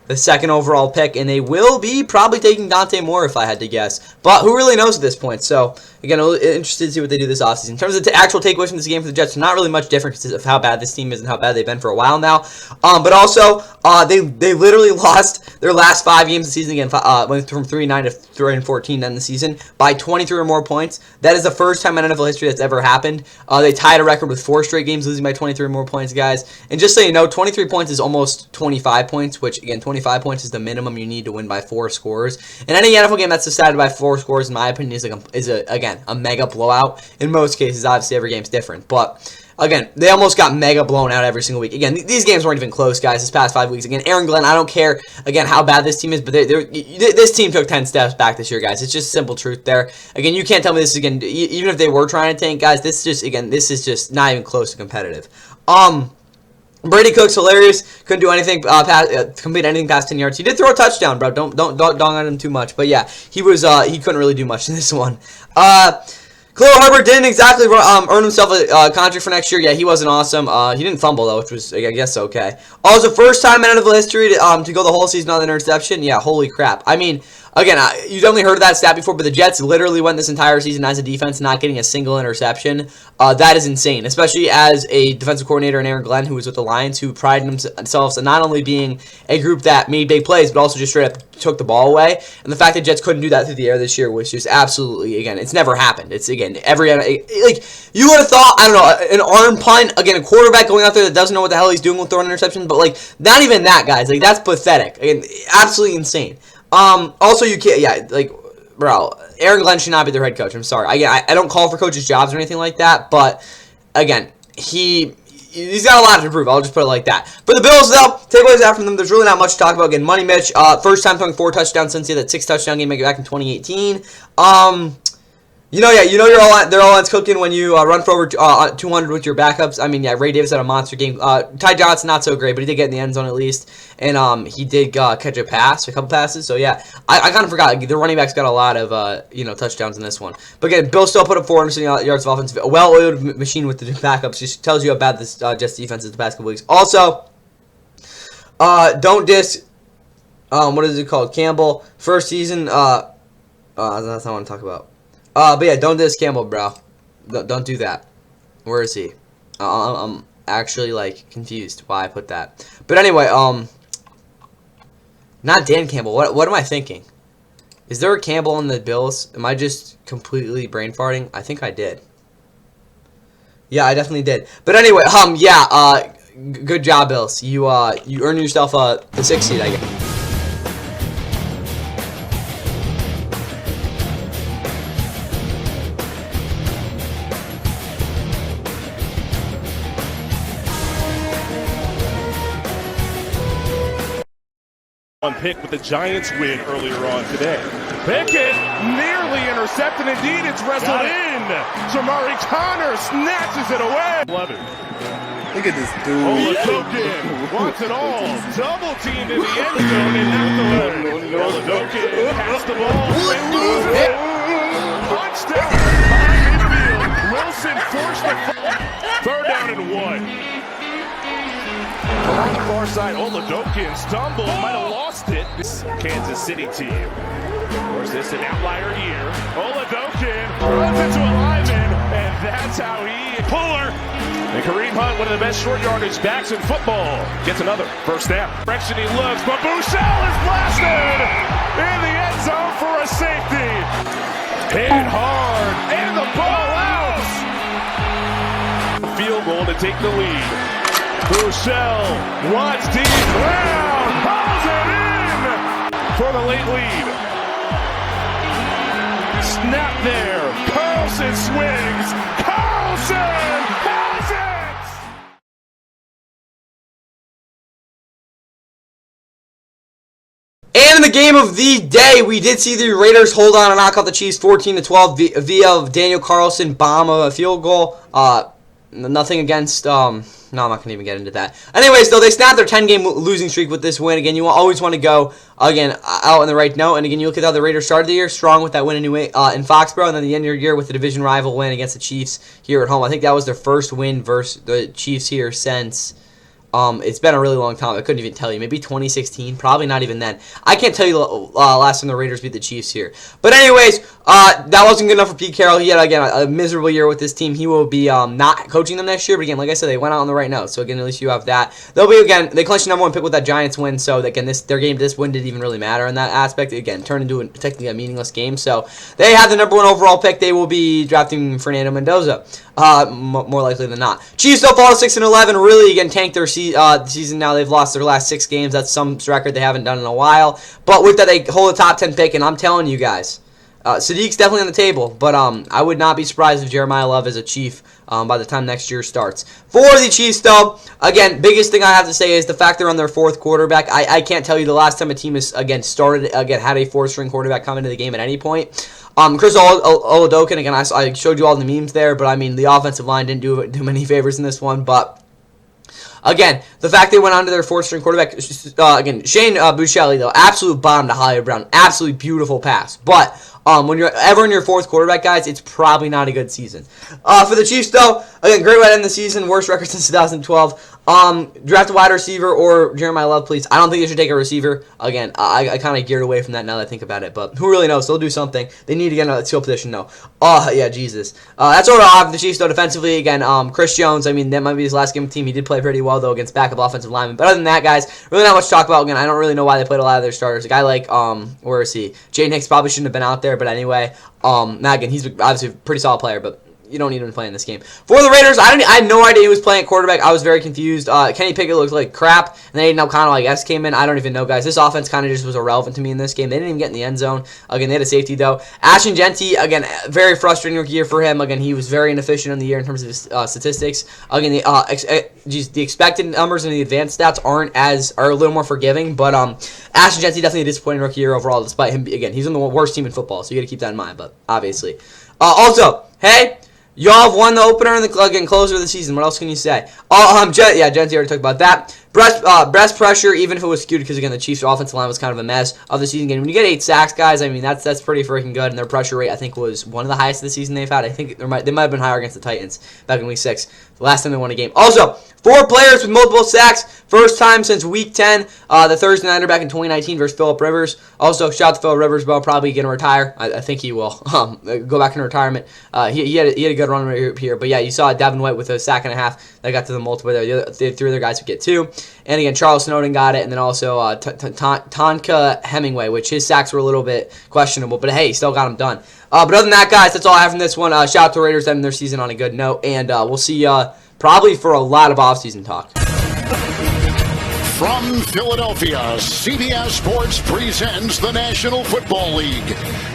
2nd overall pick, and they will be probably taking Dante Moore if I had to guess. But who really knows at this point? So, again, I'm interested to see what they do this offseason. In terms of the actual takeaways from this game for the Jets, not really much different because of how bad this team is and how bad they've been for a while now. But also, they literally lost their last 5 games of the season again. Went from 3-9 to 3-14 to end the season by 23 or more points. That is the first time in NFL history that's ever happened. They tied a record with 4 straight games losing by 23 or more points, guys. And just so you know, 23 points is almost 25 points, which, again, 25 points is the minimum you need to win by 4 scores. And any NFL game that's decided by 4 scores, in my opinion, is a mega blowout. In most cases, obviously, every game's different. But, again, they almost got mega blown out every single week. Again, these games weren't even close, guys, this past 5 weeks. Again, Aaron Glenn, I don't care, again, how bad this team is, but this team took 10 steps back this year, guys. It's just simple truth there. Again, you can't tell me this, again, even if they were trying to tank, guys, this is just not even close to competitive. Brady Cook's hilarious. Couldn't do anything, complete anything past 10 yards. He did throw a touchdown, bro. Don't dong on him too much. But yeah, he couldn't really do much in this one. Khalil Herbert didn't exactly earn himself a contract for next year. Yeah, he wasn't awesome. He didn't fumble, though, which was, I guess, okay. Also, first time in NFL history to go the whole season on an interception. Yeah, holy crap. I mean, again, you definitely heard of that stat before, but the Jets literally went this entire season as a defense not getting a single interception. That is insane, especially as a defensive coordinator in Aaron Glenn, who was with the Lions, who prided themselves on not only being a group that made big plays, but also just straight up took the ball away. And the fact that Jets couldn't do that through the air this year was just absolutely, again, it's never happened. It's, again, like, you would have thought, I don't know, an arm punt, again, a quarterback going out there that doesn't know what the hell he's doing with throwing interceptions, but, like, not even that, guys. Like, that's pathetic. Again, absolutely insane. Also, you can't, yeah, like, bro, Aaron Glenn should not be their head coach. I'm sorry. I don't call for coaches' jobs or anything like that, but, again, he's got a lot to prove. I'll just put it like that. For the Bills, though, takeaways out from them, there's really not much to talk about. Again, Money Mitch, first time throwing 4 touchdowns since he had that 6-touchdown game back in 2018. Their all-line's cooking when you run for over 200 with your backups. I mean, yeah, Ray Davis had a monster game. Ty Johnson, not so great, but he did get in the end zone at least. And he did catch a couple passes. So, yeah, I kind of forgot. Like, the running backs got a lot of, touchdowns in this one. But, again, Bill still put up 400 yards of offense. A well-oiled machine with the backups. Just tells you how bad this Jets defense is the past couple weeks. Also, don't diss, what is it called? Campbell. First season, that's not what I want to talk about. But yeah, don't diss Campbell, bro. Don't do that. Where is he? I'm actually, like, confused why I put that. But anyway, not Dan Campbell. What am I thinking? Is there a Campbell on the Bills? Am I just completely brain farting? I think I did. Yeah, I definitely did. But anyway, good job, Bills. You earned yourself the 6th seed, I guess. On pick with the Giants win earlier on today. Pickett nearly intercepted. Indeed, it's wrestled in. Jamari Connor snatches it away. Love it. Look at this dude. Oladokin wants it all. Double teamed in the end zone and out the way. Oladokin has the ball and loses it. Touchdown behind midfield. Wilson forced the 3rd down and 1. On the far side, Oladokin stumbled, might have lost it. This Kansas City team. Of course, this is an outlier year. Oladokin runs into a lineman, and that's how he Puller. And Kareem Hunt, one of the best short yardage backs in football, gets another first down. Direction he looks, but Bouchel is blasted in the end zone for a safety. Hit hard, and the ball out. Field goal to take the lead. Bouchel wants deep. Brown hauls it in for the late lead. Snap there. Carlson swings. Carlson has it! And in the game of the day, we did see the Raiders hold on and knock out the Chiefs 14-12 via Daniel Carlson bomb of a field goal. Nothing against, no, I'm not going to even get into that. Anyways, though, they snapped their 10-game losing streak with this win. Again, you always want to go, again, out on the right note. And again, you look at how the Raiders started the year, strong with that win in Foxborough, and then the end of your year with the division rival win against the Chiefs here at home. I think that was their first win versus the Chiefs here since... it's been a really long time. I couldn't even tell you. Maybe 2016. Probably not even then. I can't tell you last time the Raiders beat the Chiefs here. But anyways, that wasn't good enough for Pete Carroll. He had, again, a miserable year with this team. He will be not coaching them next year. But again, like I said, they went out on the right note. So again, at least you have that. They'll be, again, they clinched the #1 pick with that Giants win. So again, this win didn't even really matter in that aspect. Again, turned into technically a meaningless game. So they had the #1 overall pick. They will be drafting Fernando Mendoza. More likely than not. Chiefs still fall to 6-11. Really, again, tanked their season now. They've lost their last 6 games. That's some record they haven't done in a while. But with that, they hold a top 10 pick, and I'm telling you guys, Sadiq's definitely on the table. But I would not be surprised if Jeremiah Love is a Chief by the time next year starts. For the Chiefs, though, again, biggest thing I have to say is the fact they're on their 4th quarterback. I can't tell you the last time a team has, again, had a 4th-string quarterback come into the game at any point. Chris Oladokin, again, I showed you all the memes there, but I mean, the offensive line didn't do many favors in this one, but again, the fact they went on to their 4th-string quarterback, again, Shane Buechele, though, absolute bottom to Hollywood Brown, absolutely beautiful pass, but When you're ever in your fourth quarterback, guys, it's probably not a good season. For the Chiefs, though, again, great way to end the season. Worst record since 2012. Draft a wide receiver or Jeremiah Love, please. I don't think they should take a receiver. Again, I kind of geared away from that now that I think about it. But who really knows? They'll do something. They need to get in a skill position, though. Oh, yeah, Jesus. That's all I have for the Chiefs, though, defensively. Again, Chris Jones, I mean, that might be his last game of the team. He did play pretty well, though, against backup offensive linemen. But other than that, guys, really not much to talk about. Again, I don't really know why they played a lot of their starters. A guy like, where is he? Jaden Hicks probably shouldn't have been out there, but anyway. Now, again, he's obviously a pretty solid player, but you don't need him to play in this game. For the Raiders, I had no idea he was playing at quarterback. I was very confused. Kenny Pickett looked like crap, and then Aiden O'Connell, I guess, came in. I don't even know, guys. This offense kind of just was irrelevant to me in this game. They didn't even get in the end zone. Again, they had a safety, though. Ashton Genty, again, very frustrating rookie year for him. Again, he was very inefficient in the year in terms of his statistics. Again, the expected numbers and the advanced stats are a little more forgiving, but Ashton Genty definitely a disappointing rookie year overall, despite him, again, he's on the worst team in football, so you got to keep that in mind, but obviously. Also, hey, y'all have won the opener and the closer of the season. What else can you say? Genty already talked about that. Breast pressure, even if it was skewed, because again the Chiefs' offensive line was kind of a mess of the season game. When you get 8 sacks, guys, I mean that's pretty freaking good. And their pressure rate, I think, was one of the highest of the season they've had. I think they might have been higher against the Titans back in Week 6, the last time they won a game. Also, 4 players with multiple sacks, first time since Week 10, the Thursday nighter back in 2019 versus Phillip Rivers. Also, shout out to Phillip Rivers, but probably going to retire. I think he will go back into retirement. He had a good run right here, but yeah, you saw Devin White with a sack and a half that got to the multiple there. The 3 other guys would get 2, and again Charles Snowden got it, and then also Tonka Hemingway, which his sacks were a little bit questionable, but hey, he still got them done. But other than that, guys, that's all I have from this one. Shout out to the Raiders ending their season on a good note, and we'll see probably for a lot of offseason talk. From Philadelphia, CBS Sports presents the National Football League.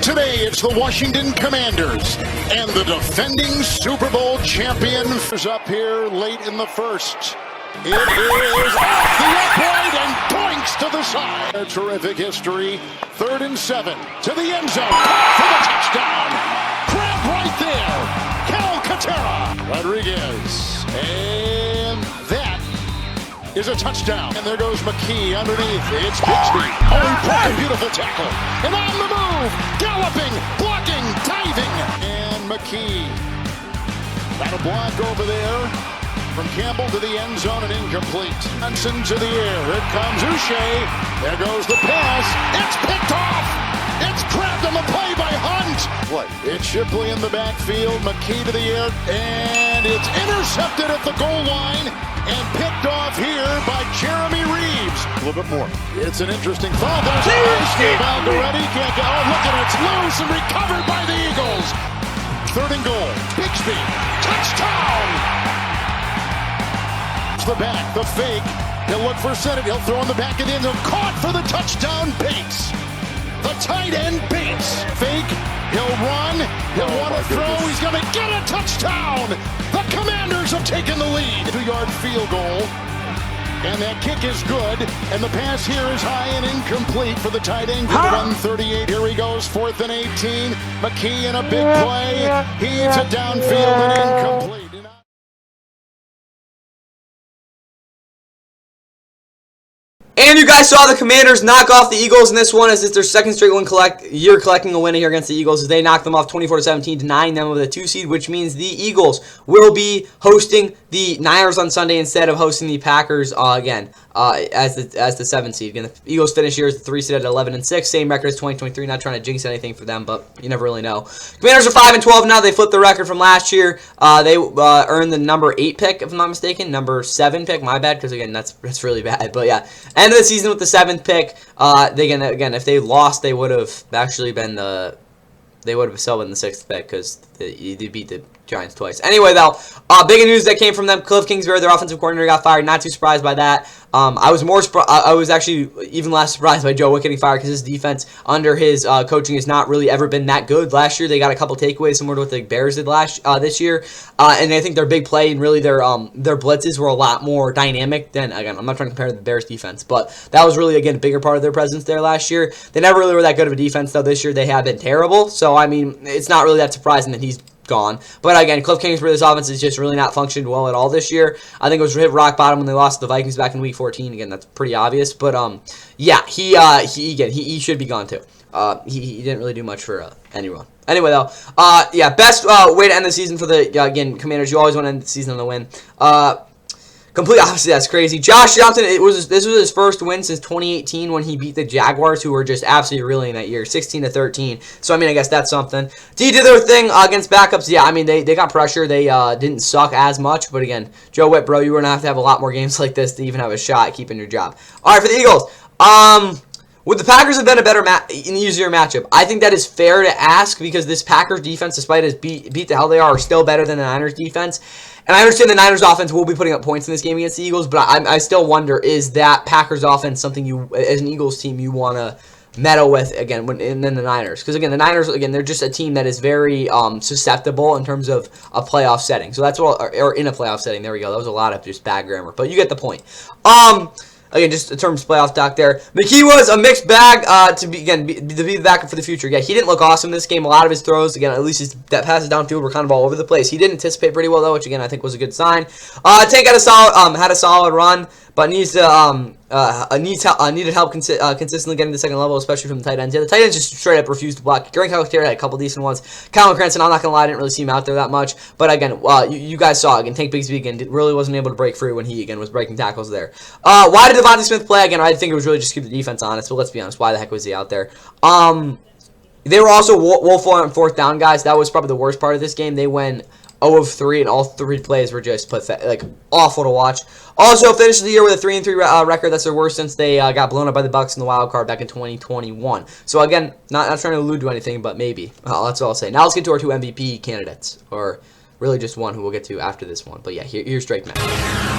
Today it's the Washington Commanders and the defending Super Bowl champion is up here late in the first. It is off the upright and points to the side. A terrific history. 3rd and 7 to the end zone for the touchdown. Grab right there. Cal Catera. Rodriguez. And that is a touchdown. And there goes McKee underneath. It's Bixby. Oh, a beautiful tackle. And on the move. Galloping, blocking, diving. And McKee. Got a block over there. From Campbell to the end zone and incomplete. Johnson to the air. Here comes Uche. There goes the pass. It's picked off. It's grabbed on the play by Hunt. What? It's Shipley in the backfield. McKee to the air. And it's intercepted at the goal line and picked off here by Jeremy Reeves. A little bit more. It's an interesting throw. There's a nice rebound already. Can't get. Oh, look at it. It's loose and recovered by the Eagles. 3rd and goal. Bixby. Touchdown. The back, the fake. He'll look for Senate. He'll throw in the back of the end zone. Caught for the touchdown. Bates. The tight end Bates. Fake. He'll run. He'll want to throw. He's going to get a touchdown. The Commanders have taken the lead. 2-yard field goal. And that kick is good. And the pass here is high and incomplete for the tight end. 138. Here he goes. 4th and 18. McKee in a big play. Heaves it downfield and incomplete. And you guys saw the Commanders knock off the Eagles in this one, as it's their second straight year collecting a win here against the Eagles, as they knocked them off 24-17, denying them of the 2 seed, which means the Eagles will be hosting the Niners on Sunday instead of hosting the Packers again as the 7 seed. Again, the Eagles finish here as the 3 seed at 11-6, same record as 2023. Not trying to jinx anything for them, but you never really know. Commanders are 5-12 now. They flipped the record from last year. They earned the number 8 pick, if I'm not mistaken. Number 7 pick, my bad, because again that's really bad. But yeah, end of the season with the 7th pick. Again, if they lost, they would have actually been they would have still been the 6th pick, because they beat the Giants twice. Anyway, though, big news that came from them. Cliff Kingsbury, their offensive coordinator, got fired. Not too surprised by that. I was actually even less surprised by Joe Wick getting fired, because his defense under his coaching has not really ever been that good. Last year, they got a couple takeaways similar to what the Bears did this year, and I think their big play and really their blitzes were a lot more dynamic than, again, I'm not trying to compare to the Bears defense, but that was really, again, a bigger part of their presence there last year. They never really were that good of a defense, though. This year, they have been terrible, so, I mean, it's not really that surprising that he's gone. But again, Cliff Kingsbury, this offense is just really not functioned well at all this year. I think it was hit rock bottom when they lost to the Vikings back in Week 14. Again, that's pretty obvious. But yeah, he should be gone too. He didn't really do much for anyone. Anyway, though, yeah, best way to end the season for the again Commanders. You always want to end the season on the win. Complete opposite. That's crazy. Josh Johnson. This was his first win since 2018 when he beat the Jaguars, who were just absolutely reeling that year, 16-13. So I mean, I guess that's something. D did their thing against backups. Yeah, I mean they got pressure. They didn't suck as much, but again, Joe Witt, bro, you're gonna have to have a lot more games like this to even have a shot at keeping your job. All right, for the Eagles. Would the Packers have been a better an easier matchup? I think that is fair to ask because this Packers defense, despite as beat the hell they are still better than the Niners defense. And I understand the Niners offense will be putting up points in this game against the Eagles, but I still wonder, is that Packers offense something you, as an Eagles team, you want to meddle with again, and then the Niners? Because again, the Niners, they're just a team that is very susceptible in terms of a playoff setting. So that's what, or in a playoff setting. There we go. That was a lot of just bad grammar, but you get the point. Again, just in terms of playoff doc there. McKee was a mixed bag to be the backup for the future. Yeah, he didn't look awesome this game. A lot of his throws, again, at least his passes downfield were kind of all over the place. He did anticipate pretty well, though, which, again, I think was a good sign. Tank had a solid run, but needed help consistently getting to the second level, especially from the tight ends. Yeah, the tight ends just straight up refused to block. Gary Calcaterra had a couple decent ones. Calvin Cranston, I'm not going to lie, I didn't really see him out there that much. But again, you guys saw, again, Tank Bigsby, again, really wasn't able to break free when he, again, was breaking tackles there. Why did Devontae Smith play? Again, I think it was really just to keep the defense honest, but let's be honest, why the heck was he out there? They were also woeful on fourth down, guys. That was probably the worst part of this game. They went 0 of 3, and all 3 plays were just pathetic, awful to watch. Also, finished the year with a 3-3 record. That's their worst since they got blown up by the Bucs in the wild card back in 2021. So again, not trying to allude to anything, but maybe. That's all I'll say. Now let's get to our 2 MVP candidates, or really just one who we'll get to after this one. But yeah, here's Drake Mack.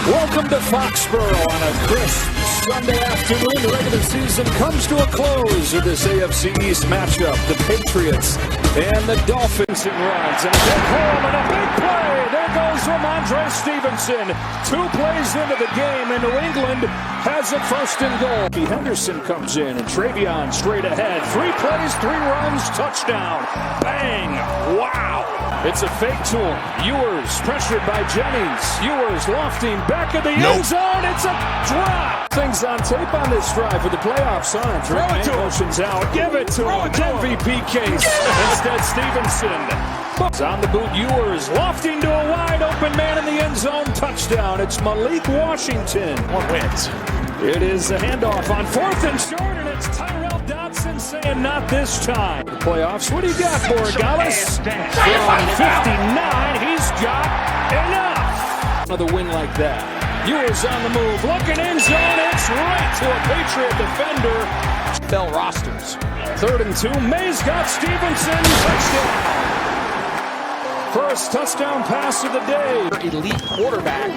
Welcome to Foxborough on a crisp Sunday afternoon. The regular season comes to a close with this AFC East matchup. The Patriots and the Dolphins runs. And a big home and a big play. There goes Ramondre Stevenson. 2 plays into the game, and New England has it first and goal. Henderson comes in, and Travion straight ahead. 3 plays, 3 runs, touchdown. Bang! Wow! It's a fake to him. Ewers pressured by Jennings. Ewers lofting back of the end zone. It's a drop. Things on tape on this drive for the playoffs, huh? Throw it to motions out. Give it to him. MVP case. Instead, Stevenson. It's on the boot. Ewers lofting to a wide open man in the end zone. Touchdown. It's Malik Washington. One wins. It is a handoff on 4th and short, and it's Tyrell Dodson saying not this time. The playoffs. What do you got, Borregales? From 59, he's got enough. Another win like that. Ewers on the move, looking in zone. It's right to a Patriot defender. Bell rosters. 3rd and 2. Mays got Stevenson. Touchdown. First touchdown pass of the day. Elite quarterback.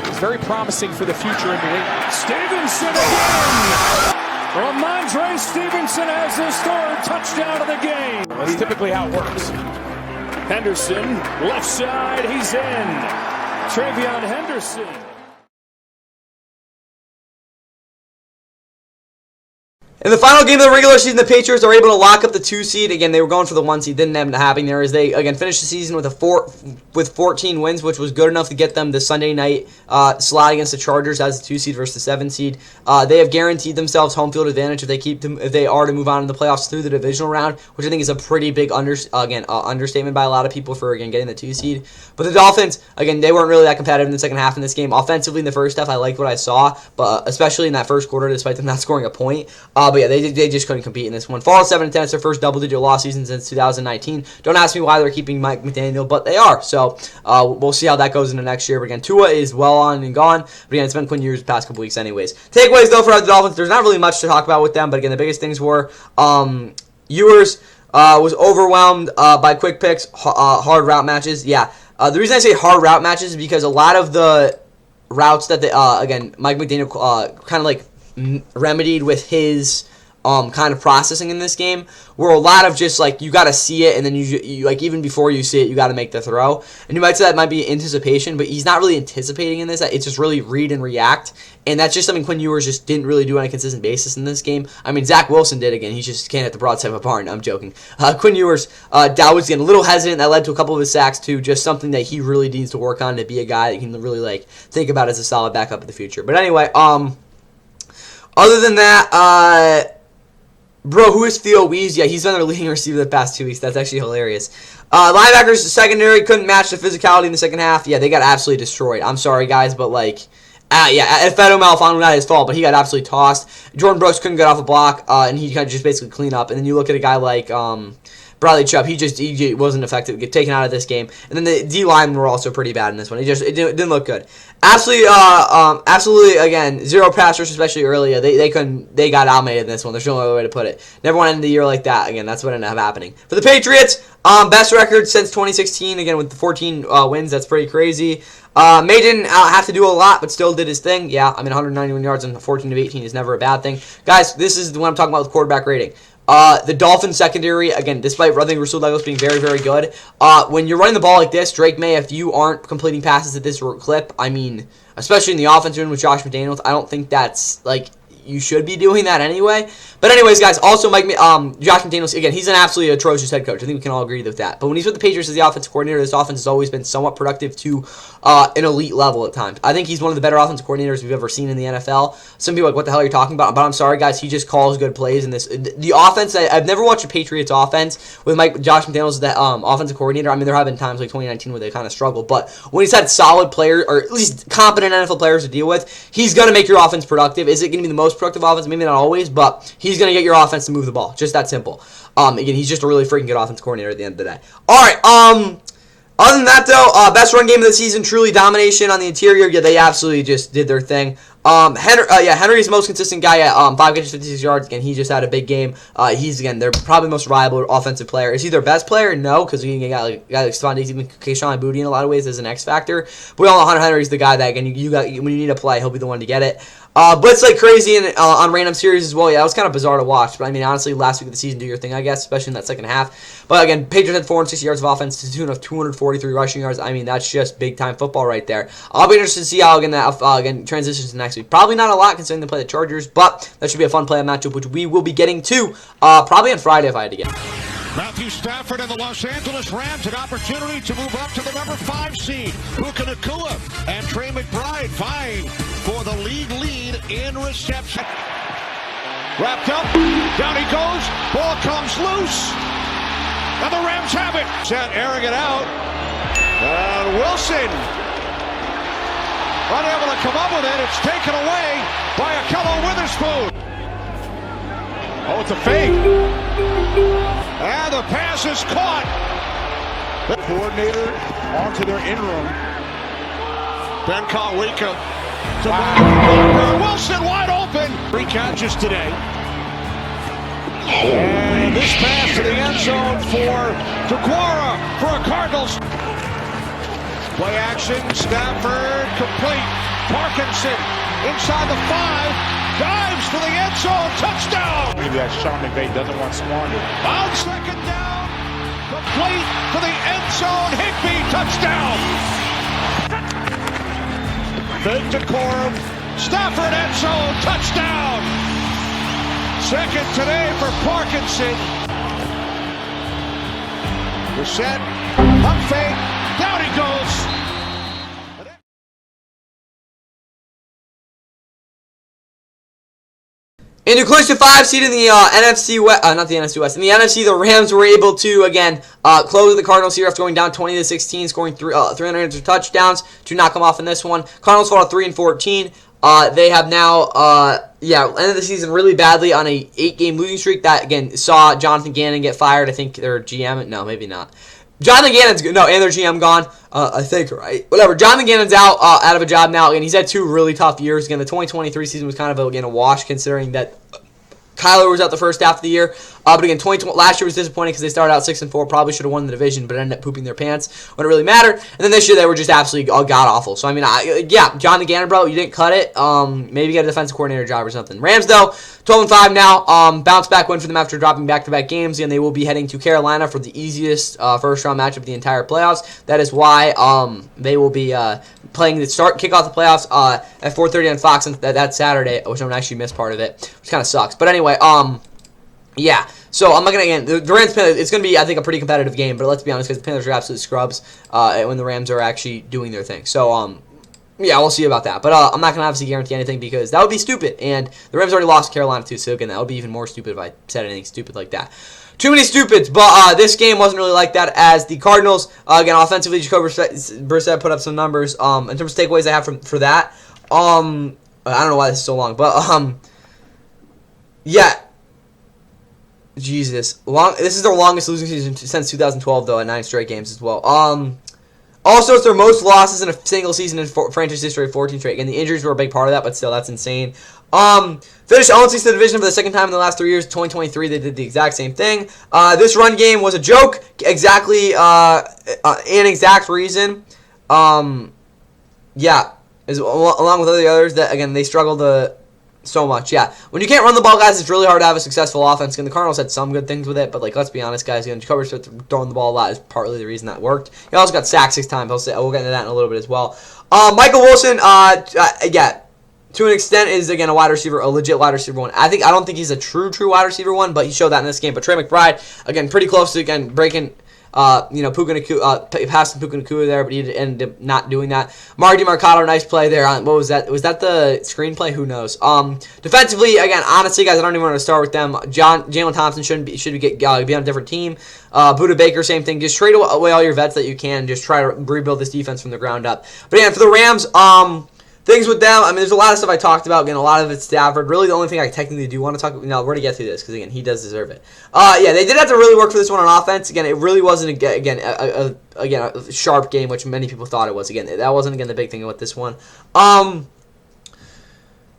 It's very promising for the future in New England. Stevenson again. Ramondre Stevenson has his 3rd touchdown of the game. That's typically how it works. Henderson, left side, he's in. Travion Henderson. In the final game of the regular season, the Patriots are able to lock up the 2 seed. Again, they were going for the 1 seed. Didn't end up happening there as they, again, finished the season with 14 wins, which was good enough to get them the Sunday night slot against the Chargers as the 2 seed versus the 7 seed. They have guaranteed themselves home field advantage if they are to move on in the playoffs through the divisional round, which I think is a pretty big understatement by a lot of people for, again, getting the 2 seed. But the Dolphins, again, they weren't really that competitive in the second half in this game. Offensively, in the first half, I liked what I saw, but especially in that first quarter, despite them not scoring a point. But yeah, they just couldn't compete in this one. Fall 7-10. It's their first double-digit loss season since 2019. Don't ask me why they're keeping Mike McDaniel, but they are. So we'll see how that goes into next year. But again, Tua is well on and gone. But again, it's been Quinn Ewers the past couple weeks anyways. Takeaways, though, for the Dolphins. There's not really much to talk about with them. But again, the biggest things were Ewers was overwhelmed by quick picks, hard route matches. Yeah. The reason I say hard route matches is because a lot of the routes that, again, Mike McDaniel kind of like remedied with his kind of processing in this game, where a lot of just like you got to see it, and then you like even before you see it, you got to make the throw. And you might say that might be anticipation, but he's not really anticipating in this. It's just really read and react, and that's just something Quinn Ewers just didn't really do on a consistent basis in this game. I mean, Zach Wilson did again. He just can't hit the broadside of a barn. I'm joking. Quinn Ewers, Dow was getting a little hesitant. That led to a couple of his sacks too. Just something that he really needs to work on to be a guy that can really like think about as a solid backup in the future. But anyway, other than that, bro, who is Theo Wees? Yeah, he's been their leading receiver the past 2 weeks. That's actually hilarious. Linebackers, secondary, couldn't match the physicality in the second half. Yeah, they got absolutely destroyed. I'm sorry, guys, but like, yeah, Fedo Malafano, not his fault, but he got absolutely tossed. Jordan Brooks couldn't get off a block, and he kind of just basically clean up. And then you look at a guy like Bradley Chubb, he wasn't effective, get taken out of this game. And then the D linemen were also pretty bad in this one. It didn't look good. Absolutely, again, zero pass rush, especially earlier. They got dominated in this one. There's no other way to put it. Never want to end the year like that. Again, that's what ended up happening. For the Patriots, best record since 2016. Again, with the 14 wins, that's pretty crazy. May didn't have to do a lot, but still did his thing. Yeah, I mean, 191 yards and 14 of 18 is never a bad thing. Guys, this is what I'm talking about with quarterback rating. The Dolphins secondary, again, despite I think Rasul Douglas being very, very good, when you're running the ball like this, Drake May, if you aren't completing passes at this clip, I mean, especially in the offensive end with Josh McDaniels, I don't think that's, like, you should be doing that anyway. But anyways, guys, also Josh McDaniels, again, he's an absolutely atrocious head coach. I think we can all agree with that. But when he's with the Patriots as the offensive coordinator, this offense has always been somewhat productive to an elite level at times. I think he's one of the better offensive coordinators we've ever seen in the NFL. Some people are like, what the hell are you talking about? But I'm sorry, guys, he just calls good plays in this. The offense, I've never watched a Patriots offense with Josh McDaniels as the offensive coordinator. I mean, there have been times like 2019 where they kind of struggled. But when he's had solid players, or at least competent NFL players to deal with, he's going to make your offense productive. Is it going to be the most productive offense? Maybe not always, but he's going to get your offense to move the ball. Just that simple. Again, he's just a really freaking good offense coordinator at the end of the day. All right. Other than that, though, best run game of the season, truly domination on the interior. Yeah, they absolutely just did their thing. Henry's the most consistent guy at 5 catches, 56 yards. Again, he just had a big game. He's, again, they're probably the most reliable offensive player. Is he their best player? No, because we got like Stephon Diggs, even Kayshon Boutte in a lot of ways as an X factor. But we all know Hunter Henry's the guy that, again, when you need a play, he'll be the one to get it. Blitz like crazy on random series as well. Yeah, it was kind of bizarre to watch. But, I mean, honestly, last week of the season, do your thing, I guess, especially in that second half. But, again, Patriots had 460 yards of offense to the tune of 243 rushing yards. I mean, that's just big-time football right there. I'll be interested to see how, again, transitions to next week. Probably not a lot considering they play the Chargers, but that should be a fun play matchup, which we will be getting to probably on Friday if I had to guess. Matthew Stafford and the Los Angeles Rams, an opportunity to move up to the number 5 seed. Puka Nacua and Trey McBride vying for the league lead in reception. Wrapped up, down he goes, ball comes loose, and the Rams have it. Set airing it out, and Wilson unable to come up with it. It's taken away by Akello Witherspoon. Oh, it's a fake. And the pass is caught. The coordinator onto their interim. Ben Kawika to Parker. Wilson wide open. 3 catches today. And this pass to the end zone for DeGuara for a Cardinals. Play action, Stafford complete. Parkinson inside the 5. Dives for the end zone, touchdown! Maybe that Sean McVay doesn't want to squander. On second down, complete for the end zone, Higbee, touchdown! Fake to Corum, Stafford end zone, touchdown! Second today for Parkinson. The set, up fake, down he goes. In the clinch to 5 seed in the NFC West, not the NFC West, in the NFC, the Rams were able to, again, close the Cardinals here after going down 20-16, scoring 300 touchdowns to knock them off in this one. Cardinals fought 3-14. They have now, ended the season really badly on a 8-game losing streak that, again, saw Jonathan Gannon get fired. I think their GM, no, maybe not. Jonathan Gannon's good. No, and their GM gone. I think, right? Whatever. Jonathan Gannon's out of a job now. Again, he's had 2 really tough years. Again, the 2023 season was kind of a wash considering that Kyler was out the first half of the year. But again, last year was disappointing because they started out 6-4, probably should have won the division, but ended up pooping their pants when it really mattered. And then this year they were just absolutely god-awful. So, I mean, yeah, John the Gannon, bro, you didn't cut it. Maybe get a defensive coordinator job or something. Rams, though, 12-5 now. Bounce back win for them after dropping back-to-back games, and they will be heading to Carolina for the easiest first-round matchup of the entire playoffs. That is why they will be playing kick off the playoffs at 4:30 on Fox that Saturday, which I'm going to actually miss part of it, which kind of sucks. But anyway, yeah. So I'm not gonna again. The Rams. It's gonna be, I think, a pretty competitive game. But let's be honest, because the Panthers are absolute scrubs when the Rams are actually doing their thing. So yeah, we'll see about that. But I'm not gonna obviously guarantee anything because that would be stupid. And the Rams already lost to Carolina too. So again, that would be even more stupid if I said anything stupid like that. Too many stupids, but this game wasn't really like that as the Cardinals, again, offensively, Jacoby Brissett put up some numbers. In terms of takeaways I have for that, I don't know why this is so long, but yeah. Jesus. This is their longest losing season since 2012, though, at 9 straight games as well. Also, it's their most losses in a single season in franchise history, 14 straight. Again, the injuries were a big part of that, but still, that's insane. Finished 0-6 in the division for the second time in the last 3 years. 2023, they did the exact same thing. This run game was a joke, exactly, an exact reason. Yeah, along with the others that, again, they struggled so much, yeah. When you can't run the ball, guys, it's really hard to have a successful offense. And the Cardinals had some good things with it, but like, let's be honest, guys. Jacoby throwing the ball a lot is partly the reason that worked. He also got sacked 6 times. We'll get into that in a little bit as well. Michael Wilson, yeah, to an extent, is again a wide receiver, a legit wide receiver one. I don't think he's a true wide receiver one, but he showed that in this game. But Trey McBride, again, pretty close to again breaking. Passing Puka Nacua there, but he ended up not doing that. Marty Mercado, nice play there. What was that? Was that the screenplay? Who knows? Defensively, again, honestly, guys, I don't even want to start with them. Jalen Thompson should be on a different team. Budda Baker, same thing. Just trade away all your vets that you can. Just try to rebuild this defense from the ground up. But again, for the Rams, things with them, I mean, there's a lot of stuff I talked about. Again, a lot of it's Stafford. Really, the only thing I technically do want to talk about, we're going to get through this because, again, he does deserve it. Yeah, they did have to really work for this one on offense. Again, it really wasn't, a sharp game, which many people thought it was. Again, that wasn't, again, the big thing with this one. Also,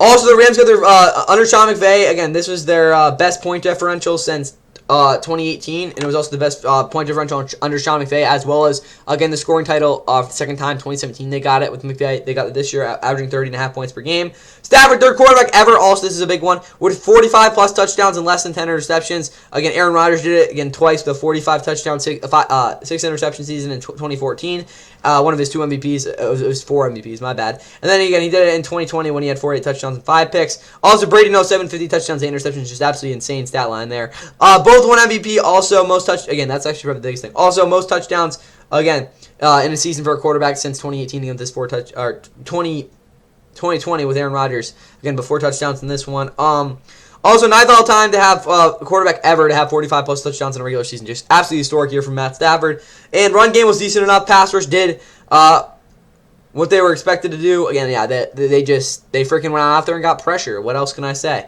the Rams got their, under Sean McVay, again, this was their best point differential since 2018, and it was also the best point differential under Sean McVay, as well as, again, the scoring title for the second time, 2017, they got it with McVay. They got it this year, averaging 30.5 points per game. Stafford, third quarterback ever, also this is a big one, with 45-plus touchdowns and less than 10 interceptions. Again, Aaron Rodgers did it, again, twice with a 45 touchdown, 6 interception season in 2014. One of his 2 MVPs, it was 4 MVPs, my bad. And then, again, he did it in 2020 when he had 48 touchdowns and 5 picks. Also, Brady, 750 touchdowns, 8 interceptions, just absolutely insane stat line there. Both won MVP, also most again, that's actually probably the biggest thing. Also, most touchdowns, again, in a season for a quarterback since 2018 against this 2020 with Aaron Rodgers, again, before touchdowns in this one. Also, ninth all time to have a quarterback ever to have 45-plus touchdowns in a regular season. Just absolutely historic year from Matt Stafford. And run game was decent enough. Pass rush did what they were expected to do. Again, yeah, they freaking went out there and got pressure. What else can I say?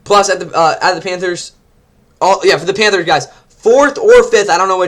Plus, at the Panthers, for the Panthers, guys, 4th or 5th, I don't know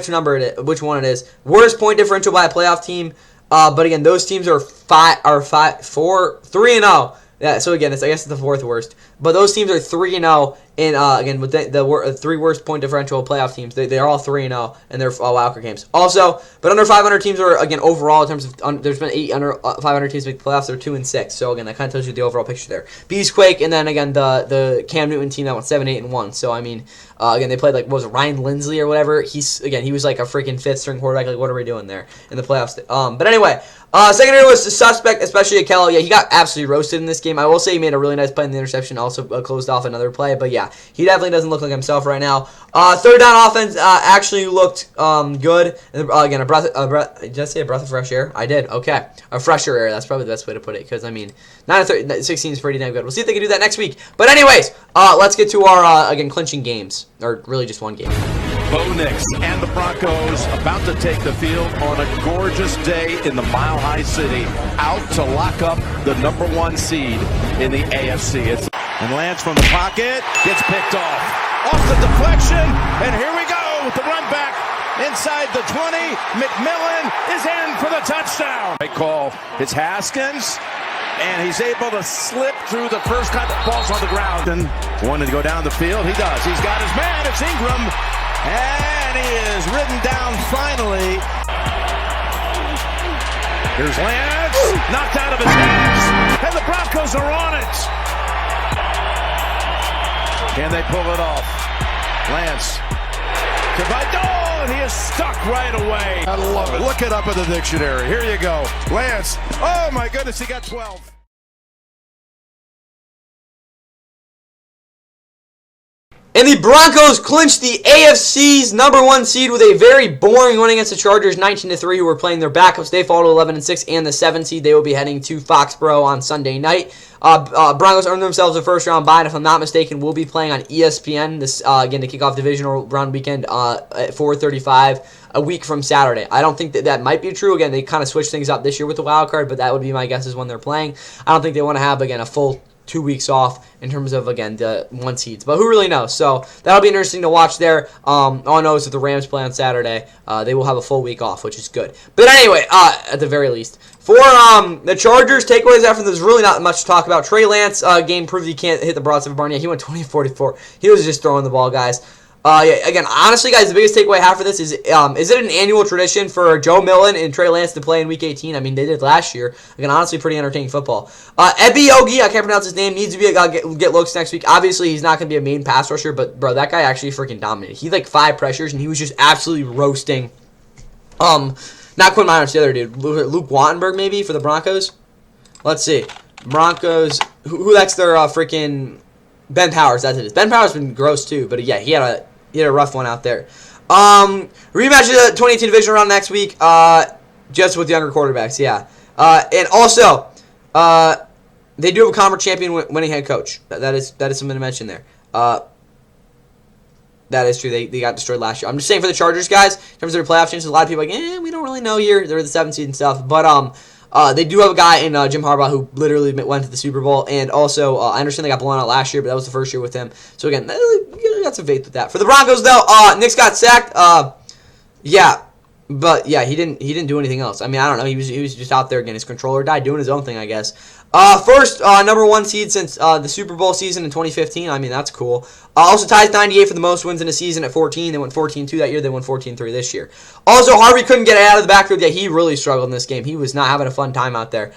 which one it is. Worst point differential by a playoff team. But again, those teams are 3-0. Yeah, so again, I guess it's the 4th worst. But those teams are 3-0 in, again, with the 3 worst point differential playoff teams. They're all 3-0 in their wildcard games. Also, but under 500 teams are, again, overall, in terms of, there's been 8 under 500 teams make the playoffs. They're 2-6. So, again, that kind of tells you the overall picture there. Beastquake, and then, again, the Cam Newton team that went 7-8-1. So, I mean, again, they played, like, what was it, Ryan Lindsley or whatever. He was, like, a freaking 5th-string quarterback. Like, what are we doing there in the playoffs? But anyway, secondary was a suspect, especially Akello. Yeah, he got absolutely roasted in this game. I will say he made a really nice play in the interception, also closed off another play. But yeah, he definitely doesn't look like himself right now. Third down offense actually looked good. Again, did I say a breath of fresh air? I did. Okay, a fresher air. That's probably the best way to put it. Because I mean, 9-16 is pretty damn good. We'll see if they can do that next week. But anyways, let's get to our again clinching games, or really just one game. Bo Nix and the Broncos about to take the field on a gorgeous day in the Mile High City, out to lock up the #1 seed in the AFC. And lands from the pocket, gets picked off the deflection, and here we go with the run back inside the 20. McMillan is in for the touchdown. Great call. It's Haskins. and he's able to slip through the first cut. Ball's on the ground. And wanted to go down the field. He does. He's got his man. It's Ingram. And he is ridden down finally. Here's Lance. Knocked out of his hands. And the Broncos are on it. Can they pull it off? Lance. And he is stuck right away. I love it. Look it up in the dictionary. Here you go. Lance. Oh, my goodness. He got 12. And the Broncos clinched the AFC's #1 seed with a very boring win against the Chargers, 19-3, who were playing their backups. They fall to 11-6, and the 7 seed. They will be heading to Foxborough on Sunday night. Broncos earned themselves a first-round bye, and if I'm not mistaken, will be playing on ESPN this again to kick off divisional round weekend at 4:35 a week from Saturday. I don't think that might be true. Again, they kind of switched things up this year with the wild card, but that would be my guess is when they're playing. I don't think they want to have again a full 2 weeks off in terms of, again, the 1 seeds. But who really knows? So that'll be interesting to watch there. All I know is that the Rams play on Saturday. They will have a full week off, which is good. But anyway, at the very least. For the Chargers, takeaways after there's really not much to talk about. Trey Lance game proved he can't hit the broadside of a barn. Yeah, he went 20-44. He was just throwing the ball, guys. Yeah, again, honestly, guys, the biggest takeaway I have for this is it an annual tradition for Joe Milton and Trey Lance to play in Week 18? I mean, they did last year. Again, honestly, pretty entertaining football. Ebiogi, I can't pronounce his name, needs to be get looks next week. Obviously, he's not going to be a main pass rusher, but, bro, that guy actually freaking dominated. He had, 5 pressures, and he was just absolutely roasting. Not Quinn Miners, the other dude. Luke Wattenberg, maybe, for the Broncos? Let's see. Broncos, who that's their freaking Ben Powers, that's it. Ben Powers has been gross, too, but, yeah, he had a rough one out there. Rematch of the 2018 division round next week, just with younger quarterbacks, yeah. And also, they do have a conference champion winning head coach. That is something to mention there. That is true. They got destroyed last year. I'm just saying for the Chargers, guys, in terms of their playoff chances, a lot of people are like, we don't really know here. They're the 7th seed and stuff. But they do have a guy in Jim Harbaugh who literally went to the Super Bowl. And also, I understand they got blown out last year, but that was the first year with him. So, again, you got some faith with that. For the Broncos, though, Nick's got sacked. Yeah. But, yeah, he didn't do anything else. I mean, I don't know. He was just out there, again. His controller died doing his own thing, I guess. First #1 seed since the Super Bowl season in 2015. I mean, that's cool. Also ties 98 for the most wins in a season at 14. They went 14-2 that year. They won 14-3 this year. Also, Harvey couldn't get out of the backfield. Yeah, he really struggled in this game. He was not having a fun time out there.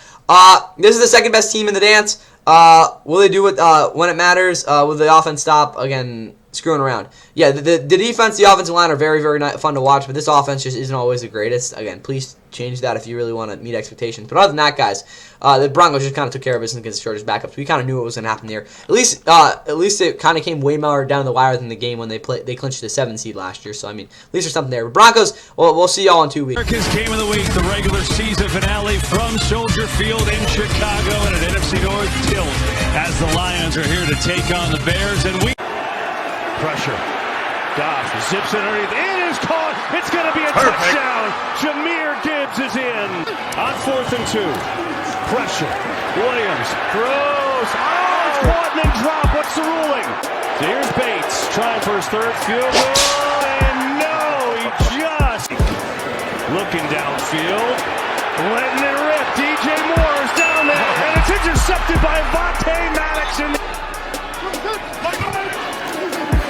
This is the second best team in the dance. Will they do it when it matters? Will the offense stop, again, screwing around? Yeah, the defense, the offensive line are very, very fun to watch, but this offense just isn't always the greatest. Again, please change that if you really want to meet expectations. But other than that, guys, the Broncos just kind of took care of business against the Chargers backups. We kind of knew what was going to happen there. At least it kind of came way more down the wire than the game when they clinched the 7 seed last year. So, I mean, at least there's something there. But Broncos, we'll see y'all in 2 weeks. America's Game of the Week, the regular season finale from Soldier Field in Chicago, and an NFC North tilt as the Lions are here to take on the Bears. And pressure. Goff zips it underneath. It is caught. It's going to be a touchdown. Jahmyr Gibbs is in on 4th and 2. Pressure. Williams throws. Oh, it's caught and then dropped. What's the ruling? So here's Bates trying for his 3rd field goal. And no, he just looking downfield. Letting it rip. DJ Moore is down there. And it's intercepted by Vontae Maddox.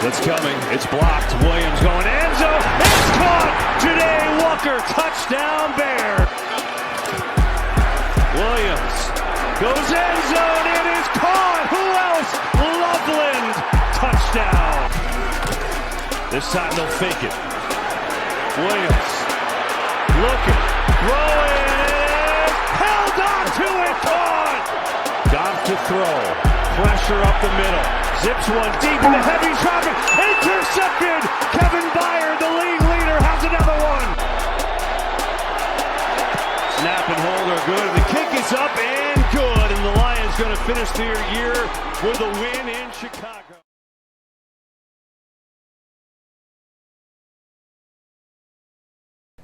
It's coming. It's blocked. Williams going end zone. It's caught. Today Walker. Touchdown Bear. Williams goes end zone. It is caught. Who else? Loveland. Touchdown. This time they'll fake it. Williams looking. Throwing. It is held on to it. Caught. Goff to throw. Pressure up the middle. Zips one deep in the heavy traffic. Intercepted. Kevin Byard, the league leader, has another one. Snap and hold are good. The kick is up and good. And the Lions going to finish their year with a win in Chicago.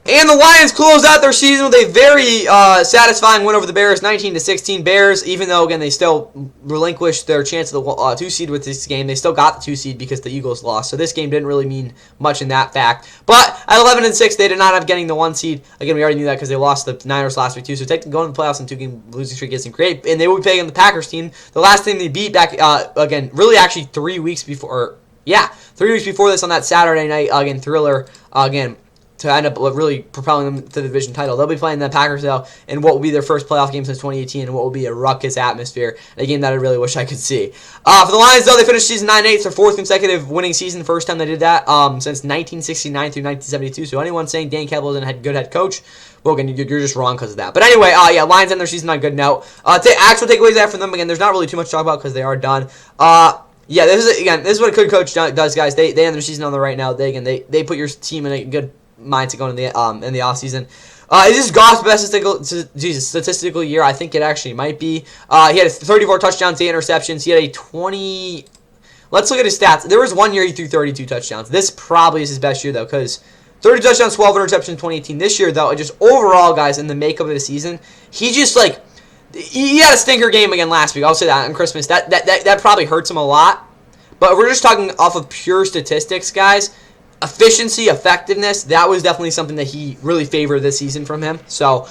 And the Lions close out their season with a very satisfying win over the Bears, 19-16 Bears. Even though, again, they still relinquished their chance of the 2 seed with this game, they still got the 2 seed because the Eagles lost. So this game didn't really mean much in that fact. But at 11-6, they did not have getting the 1 seed. Again, we already knew that because they lost the Niners last week too. So technically going to the playoffs and 2-game losing streak isn't great. And they will be playing the Packers team. The last team they beat back, again, really actually 3 weeks before. 3 weeks before this on that Saturday night, again, thriller, again, to end up really propelling them to the division title. They'll be playing the Packers, though, in what will be their first playoff game since 2018 and what will be a ruckus atmosphere, a game that I really wish I could see. For the Lions, though, they finished season 9-8. It's their 4th consecutive winning season, first time they did that since 1969 through 1972. So anyone saying Dan Campbell isn't a good head coach, well, again, you're just wrong because of that. But anyway, Lions end their season on a good note. Actual takeaways after them, again, there's not really too much to talk about because they are done. This is what a good coach does, guys. They end their season on the right now. They put your team in a good mindset going in the offseason. Is this Goff's best statistical year? I think it actually might be. He had 34 touchdowns, 8 interceptions. He had a 20... Let's look at his stats. There was 1 year he threw 32 touchdowns. This probably is his best year, though, because 30 touchdowns, 12 interceptions in 2018. This year, though, just overall, guys, in the makeup of the season, he just, he had a stinker game again last week. I'll say that on Christmas. That probably hurts him a lot. But if we're just talking off of pure statistics, guys, efficiency, effectiveness, that was definitely something that he really favored this season from him. So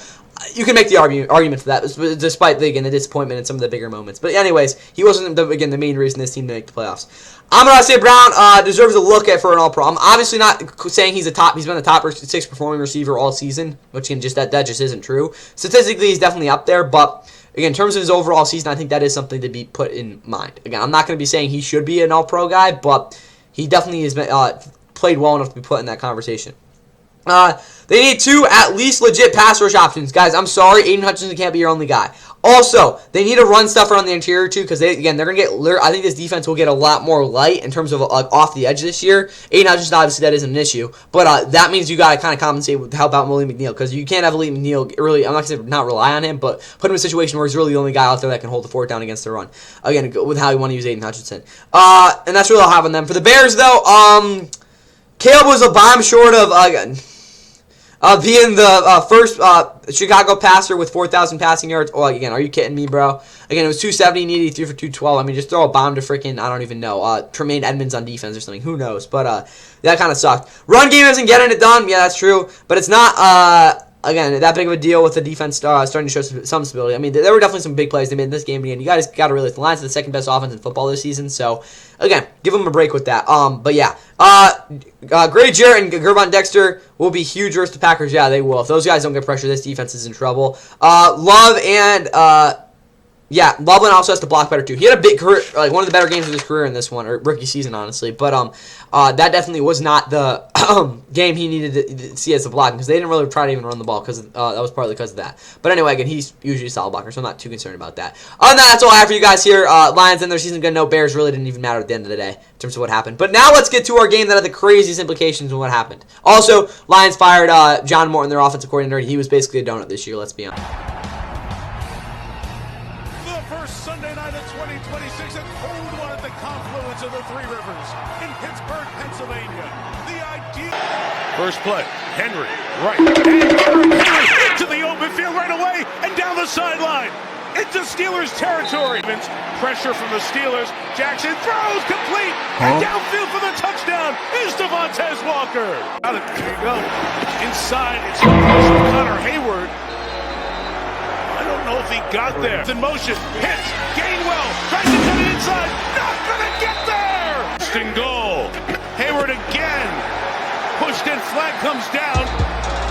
you can make the argument for that, despite the disappointment in some of the bigger moments. But anyways, he wasn't the main reason this team to make the playoffs. Amon-Ra St. Brown deserves a look at for an All-Pro. I'm obviously not saying he's been the top 6 performing receiver all season, which that just isn't true. Statistically, he's definitely up there, but again, in terms of his overall season, I think that is something to be put in mind. Again, I'm not going to be saying he should be an All-Pro guy, but he definitely has been played well enough to be put in that conversation. They need 2 at least legit pass rush options. Guys, I'm sorry, Aiden Hutchinson can't be your only guy. Also, they need to run stuff around the interior too, because they're going to get. I think this defense will get a lot more light in terms of off the edge this year. Aiden Hutchinson, obviously, that isn't an issue, but that means you got to kind of compensate with help out Malik McNeil, because you can't have Malik McNeil really. I'm not going to say not rely on him, but put him in a situation where he's really the only guy out there that can hold the fort down against the run. Again, with how you want to use Aiden Hutchinson, and that's really all I have on them. For the Bears, though, Caleb was a bomb short of being the first Chicago passer with 4,000 passing yards. Oh, again, are you kidding me, bro? Again, it was 270, needed 3 for 212. I mean, just throw a bomb to freaking, I don't even know, Tremaine Edmonds on defense or something. Who knows? But that kind of sucked. Run game isn't getting it done. Yeah, that's true. But it's not, again, that big of a deal with the defense starting to show some stability. I mean, there were definitely some big plays they made in this game. Again, you guys got to realize the Lions are the second best offense in football this season. So, again, give them a break with that. But yeah, Grady Jarrett and Gervon Dexter will be huge versus the Packers. Yeah, they will. If those guys don't get pressure, this defense is in trouble. Love and Loveland also has to block better too. He had a big career, one of the better games of his career in this one, or rookie season, honestly. But that definitely was not the game he needed to see as a blocking, because they didn't really try to even run the ball, because that was partly because of that. But anyway, again, he's usually a solid blocker, so I'm not too concerned about that. Other than that, that's all I have for you guys here. Lions in their season, good note. Bears really didn't even matter at the end of the day in terms of what happened. But now let's get to our game that had the craziest implications of what happened. Also, Lions fired John Morton, their offensive coordinator. He was basically a donut this year, let's be honest. Sunday night of 2026, a cold one at the confluence of the Three Rivers in Pittsburgh, Pennsylvania. The idea. First play, Henry, right. And Henry into the open field right away and down the sideline. Into Steelers territory. Pressure from the Steelers. Jackson throws complete. And downfield for the touchdown is Devontae Walker. There you go. Inside, it's Connor Hayward. I don't know if he got there. In motion, hits, Gainwell, tries to cut it inside, not gonna get there! First and goal, Hayward again, pushed in, flag comes down,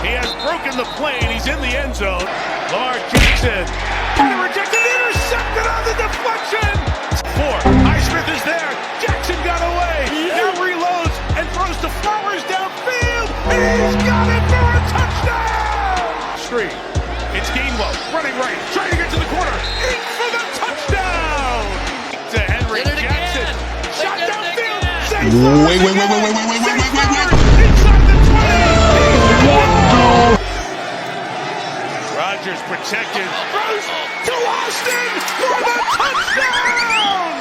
he has broken the plane, he's in the end zone. Lamar Jackson, kind of rejected, intercepted on the deflection! 4, Highsmith is there, Jackson got away, now reloads and throws to Flowers downfield, he's got it for a touchdown! Street. It's Gainwell, running right, trying to get to the corner, in for the touchdown! To Henry Jackson, shot downfield, safe Wait. inside the 20! Rodgers protected, throws to Austin for the touchdown!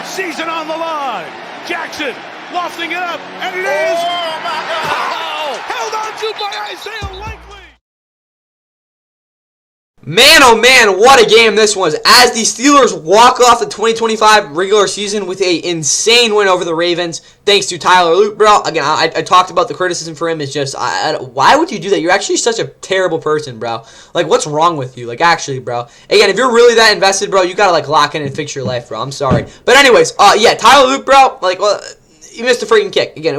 Season on the line, Jackson lofting it up, and it is! Oh my God! held on to by Isaiah Likely. Man, oh man, what a game this was. As the Steelers walk off the 2025 regular season with an insane win over the Ravens, thanks to Tyler Luke, bro. Again, I talked about the criticism for him is just, why would you do that? You're actually such a terrible person, bro. Like, what's wrong with you? Like, actually, bro. Again, if you're really that invested, bro, you gotta, like, lock in and fix your life, bro. I'm sorry. But anyways, yeah, Tyler Luke, bro, like, well, he missed a freaking kick. Again,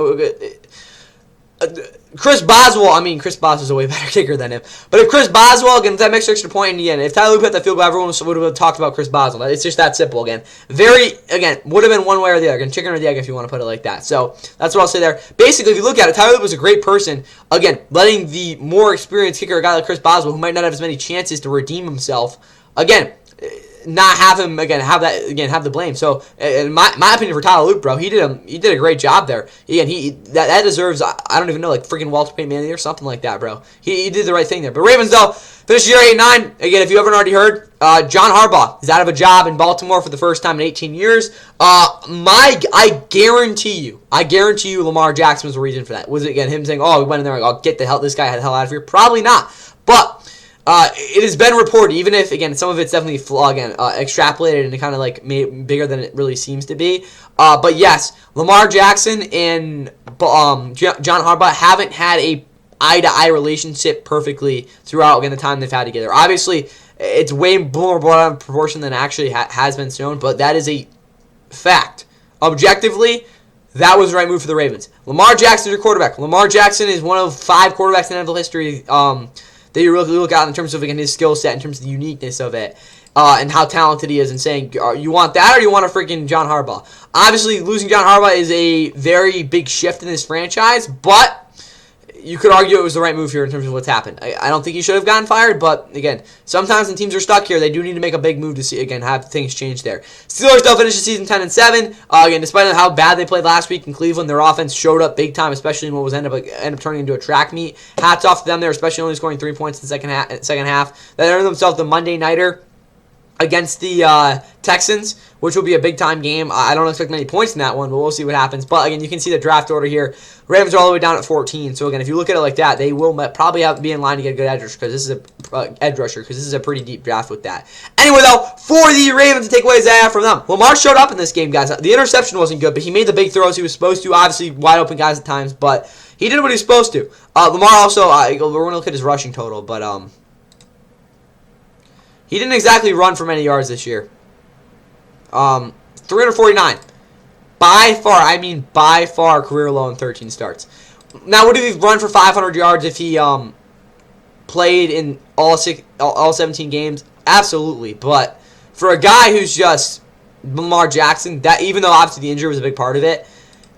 Chris Boswell's a way better kicker than him. But if Chris Boswell, again, if that makes extra point, and again, if Tyler Luke had that field goal, everyone would have talked about Chris Boswell. It's just that simple, again. Would have been one way or the other. Again, chicken or the egg if you want to put it like that. So, that's what I'll say there. Basically, if you look at it, Tyler Luke was a great person. Again, letting the more experienced kicker, a guy like Chris Boswell, who might not have as many chances to redeem himself, again, not have him have the blame. So in my opinion for Tyler Luke, bro, he did a great job there. Again, that deserves, I don't even know, like freaking Walter Payton Manning or something like that, bro. He did the right thing there. But Ravens though finished the year 8-9. Again, if you haven't already heard, John Harbaugh is out of a job in Baltimore for the first time in 18 years. I guarantee you Lamar Jackson was the reason for that. Was it again him saying, "Oh, we went in there, I'll get this guy the hell out of here"? Probably not. But it has been reported, even if, again, some of it's definitely extrapolated and kind of like made bigger than it really seems to be. But yes, Lamar Jackson and John Harbaugh haven't had a eye-to-eye relationship perfectly throughout, again, the time they've had together. Obviously, it's way more brought out of proportion than actually has been shown, but that is a fact. Objectively, that was the right move for the Ravens. Lamar Jackson is your quarterback. Lamar Jackson is one of 5 quarterbacks in NFL history that you really look at in terms of, again, his skill set, in terms of the uniqueness of it, and how talented he is, and saying, you want that or you want a freaking John Harbaugh? Obviously, losing John Harbaugh is a very big shift in this franchise, but you could argue it was the right move here in terms of what's happened. I don't think he should have gotten fired, but again, sometimes when teams are stuck here, they do need to make a big move to see, again, have things change there. Steelers still finished the season 10-7. Again, despite how bad they played last week in Cleveland, their offense showed up big time, especially in what was end up turning into a track meet. Hats off to them there, especially only scoring 3 points in the second half. They earned themselves the Monday nighter against the Texans, which will be a big-time game. I don't expect many points in that one, but we'll see what happens. But, again, you can see the draft order here. Ravens are all the way down at 14. So, again, if you look at it like that, they will probably have to be in line to get a good edge rusher because this is a pretty deep draft with that. Anyway, though, for the Ravens, the takeaways I have from them. Lamar showed up in this game, guys. The interception wasn't good, but he made the big throws he was supposed to. Obviously, wide-open guys at times, but he did what he was supposed to. Lamar also, we're going to look at his rushing total, but he didn't exactly run for many yards this year. 349. By far, career low in 13 starts. Now, would he have run for 500 yards if he played in all 17 games? Absolutely. But for a guy who's just Lamar Jackson, that even though obviously the injury was a big part of it,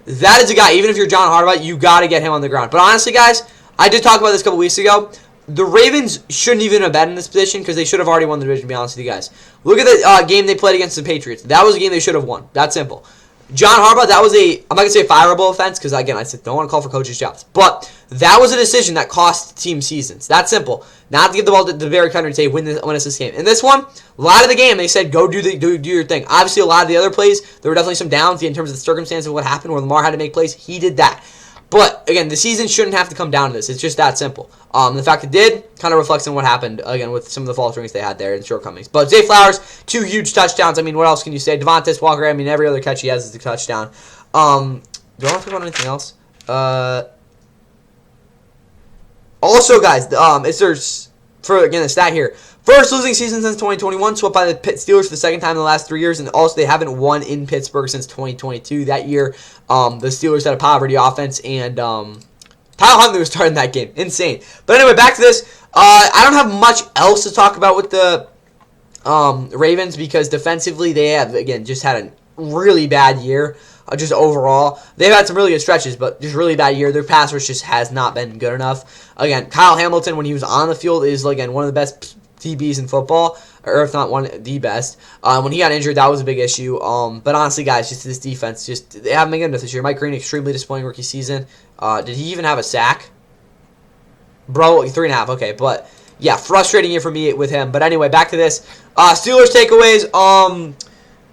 that is a guy, even if you're John Harbaugh, you got to get him on the ground. But honestly, guys, I did talk about this a couple weeks ago. The Ravens shouldn't even have been in this position because they should have already won the division, to be honest with you guys. Look at the game they played against the Patriots. That was a game they should have won. That's simple. John Harbaugh, that was I'm not going to say a fireable offense because, again, I don't want to call for coaches' jobs. But that was a decision that cost team seasons. That's simple. Not to give the ball to Barry Cutter and say, win us this game. In this one, a lot of the game, they said, go do your thing. Obviously, a lot of the other plays, there were definitely some downs in terms of the circumstances of what happened where Lamar had to make plays. He did that. But, again, the season shouldn't have to come down to this. It's just that simple. The fact it did kind of reflects on what happened, again, with some of the falterings they had there and shortcomings. But Zay Flowers, 2 huge touchdowns. I mean, what else can you say? Devontae Walker, I mean, every other catch he has is a touchdown. Do I want to talk about anything else? Also, guys, again, the stat here. First losing season since 2021, swept by the Steelers for the second time in the last 3 years, and also they haven't won in Pittsburgh since 2022. That year, the Steelers had a poverty offense, and Tyler Huntley was starting that game. Insane. But anyway, back to this. I don't have much else to talk about with the Ravens because defensively they have, again, just had a really bad year. Just overall, they've had some really good stretches, but just really bad year. Their pass rush just has not been good enough. Again, Kyle Hamilton, when he was on the field, is, again, one of the best DBs in football, or if not the best. When he got injured, that was a big issue. But honestly, guys, just this defense, they haven't been good enough this year. Mike Green, extremely disappointing rookie season. Did he even have a sack? Bro, 3.5. Okay, but yeah, frustrating year for me with him. But anyway, back to this. Steelers takeaways.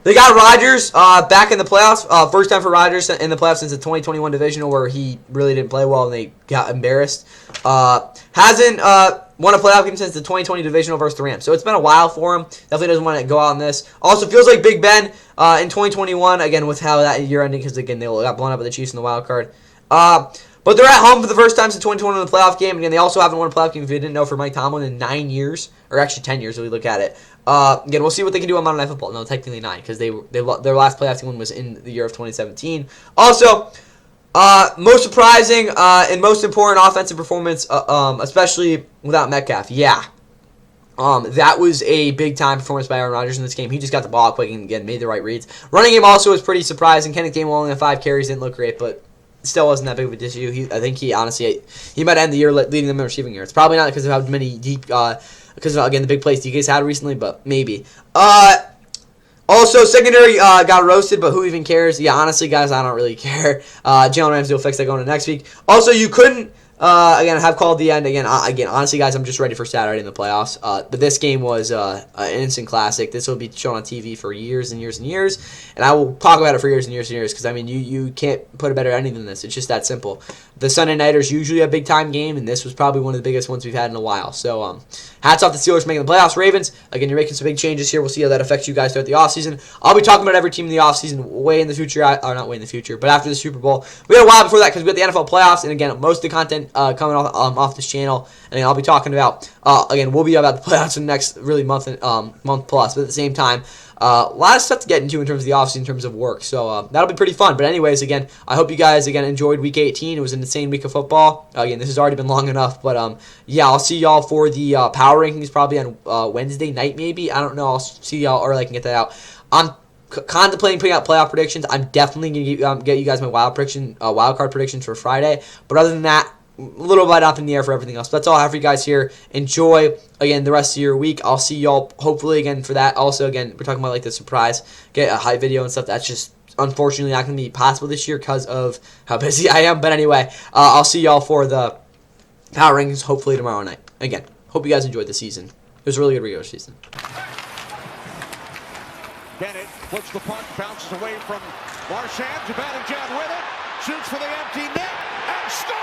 They got Rodgers back in the playoffs. First time for Rodgers in the playoffs since the 2021 divisional, where he really didn't play well and they got embarrassed. Hasn't won a playoff game since the 2020 divisional versus the Rams. So it's been a while for him. Definitely doesn't want to go out on this. Also feels like Big Ben in 2021, again, with how that year ended, because, again, they got blown up by the Chiefs in the wild card. But they're at home for the first time since 2020 in the playoff game. Again, they also haven't won a playoff game, if you didn't know, for Mike Tomlin in 9 years. Or actually 10 years if we look at it. Again, we'll see what they can do on Monday Night Football. No, technically 9, because their last playoff game was in the year of 2017. Also, most surprising and most important offensive performance, especially without Metcalf. Yeah. That was a big-time performance by Aaron Rodgers in this game. He just got the ball quick and, again, made the right reads. Running game also was pretty surprising. Kenneth Gainwell only had 5 carries. Didn't look great, but still wasn't that big of a issue. I think he might end the year leading them in receiving yards. Probably not because of how many deep, because of, again, the big plays DK's had recently, but maybe. Also, secondary got roasted, but who even cares? Yeah, honestly, guys, I don't really care. Jalen Ramsey will fix that going into next week. Also, you couldn't, again, have called the end. Again, honestly, guys, I'm just ready for Saturday in the playoffs. But this game was an instant classic. This will be shown on TV for years and years and years. And I will talk about it for years and years and years because, I mean, you can't put a better ending than this. It's just that simple. The Sunday Nighters usually a big-time game, and this was probably one of the biggest ones we've had in a while. So, hats off to the Steelers making the playoffs. Ravens, again, you're making some big changes here. We'll see how that affects you guys throughout the offseason. I'll be talking about every team in the offseason way in the future. Or not way in the future, but after the Super Bowl. We got a while before that because we got the NFL playoffs. And, again, most of the content coming off this channel. And I'll be talking about, again, we'll be about the playoffs for the next really month plus. But at the same time, a lot of stuff to get into in terms of the offseason, in terms of work. So that'll be pretty fun. But anyways, again, I hope you guys, again, enjoyed Week 18. It was an insane week of football. Again, this has already been long enough. But, yeah, I'll see y'all for the power rankings probably on Wednesday night maybe. I don't know. I'll see y'all, or I can get that out. I'm contemplating putting out playoff predictions. I'm definitely going to get you guys my wild card predictions for Friday. But other than that, a little bit up in the air for everything else. But that's all I have for you guys here. Enjoy, again, the rest of your week. I'll see y'all, hopefully, again, for that. Also, again, we're talking about, like, the surprise, get a high video and stuff. That's just, unfortunately, not going to be possible this year because of how busy I am. But anyway, I'll see y'all for the power rankings, hopefully, tomorrow night. Again, hope you guys enjoyed the season. It was a really good regular season. Bennett puts the punt, bounces away from Marchand. Zibanejad with it, shoots for the empty net, and scores!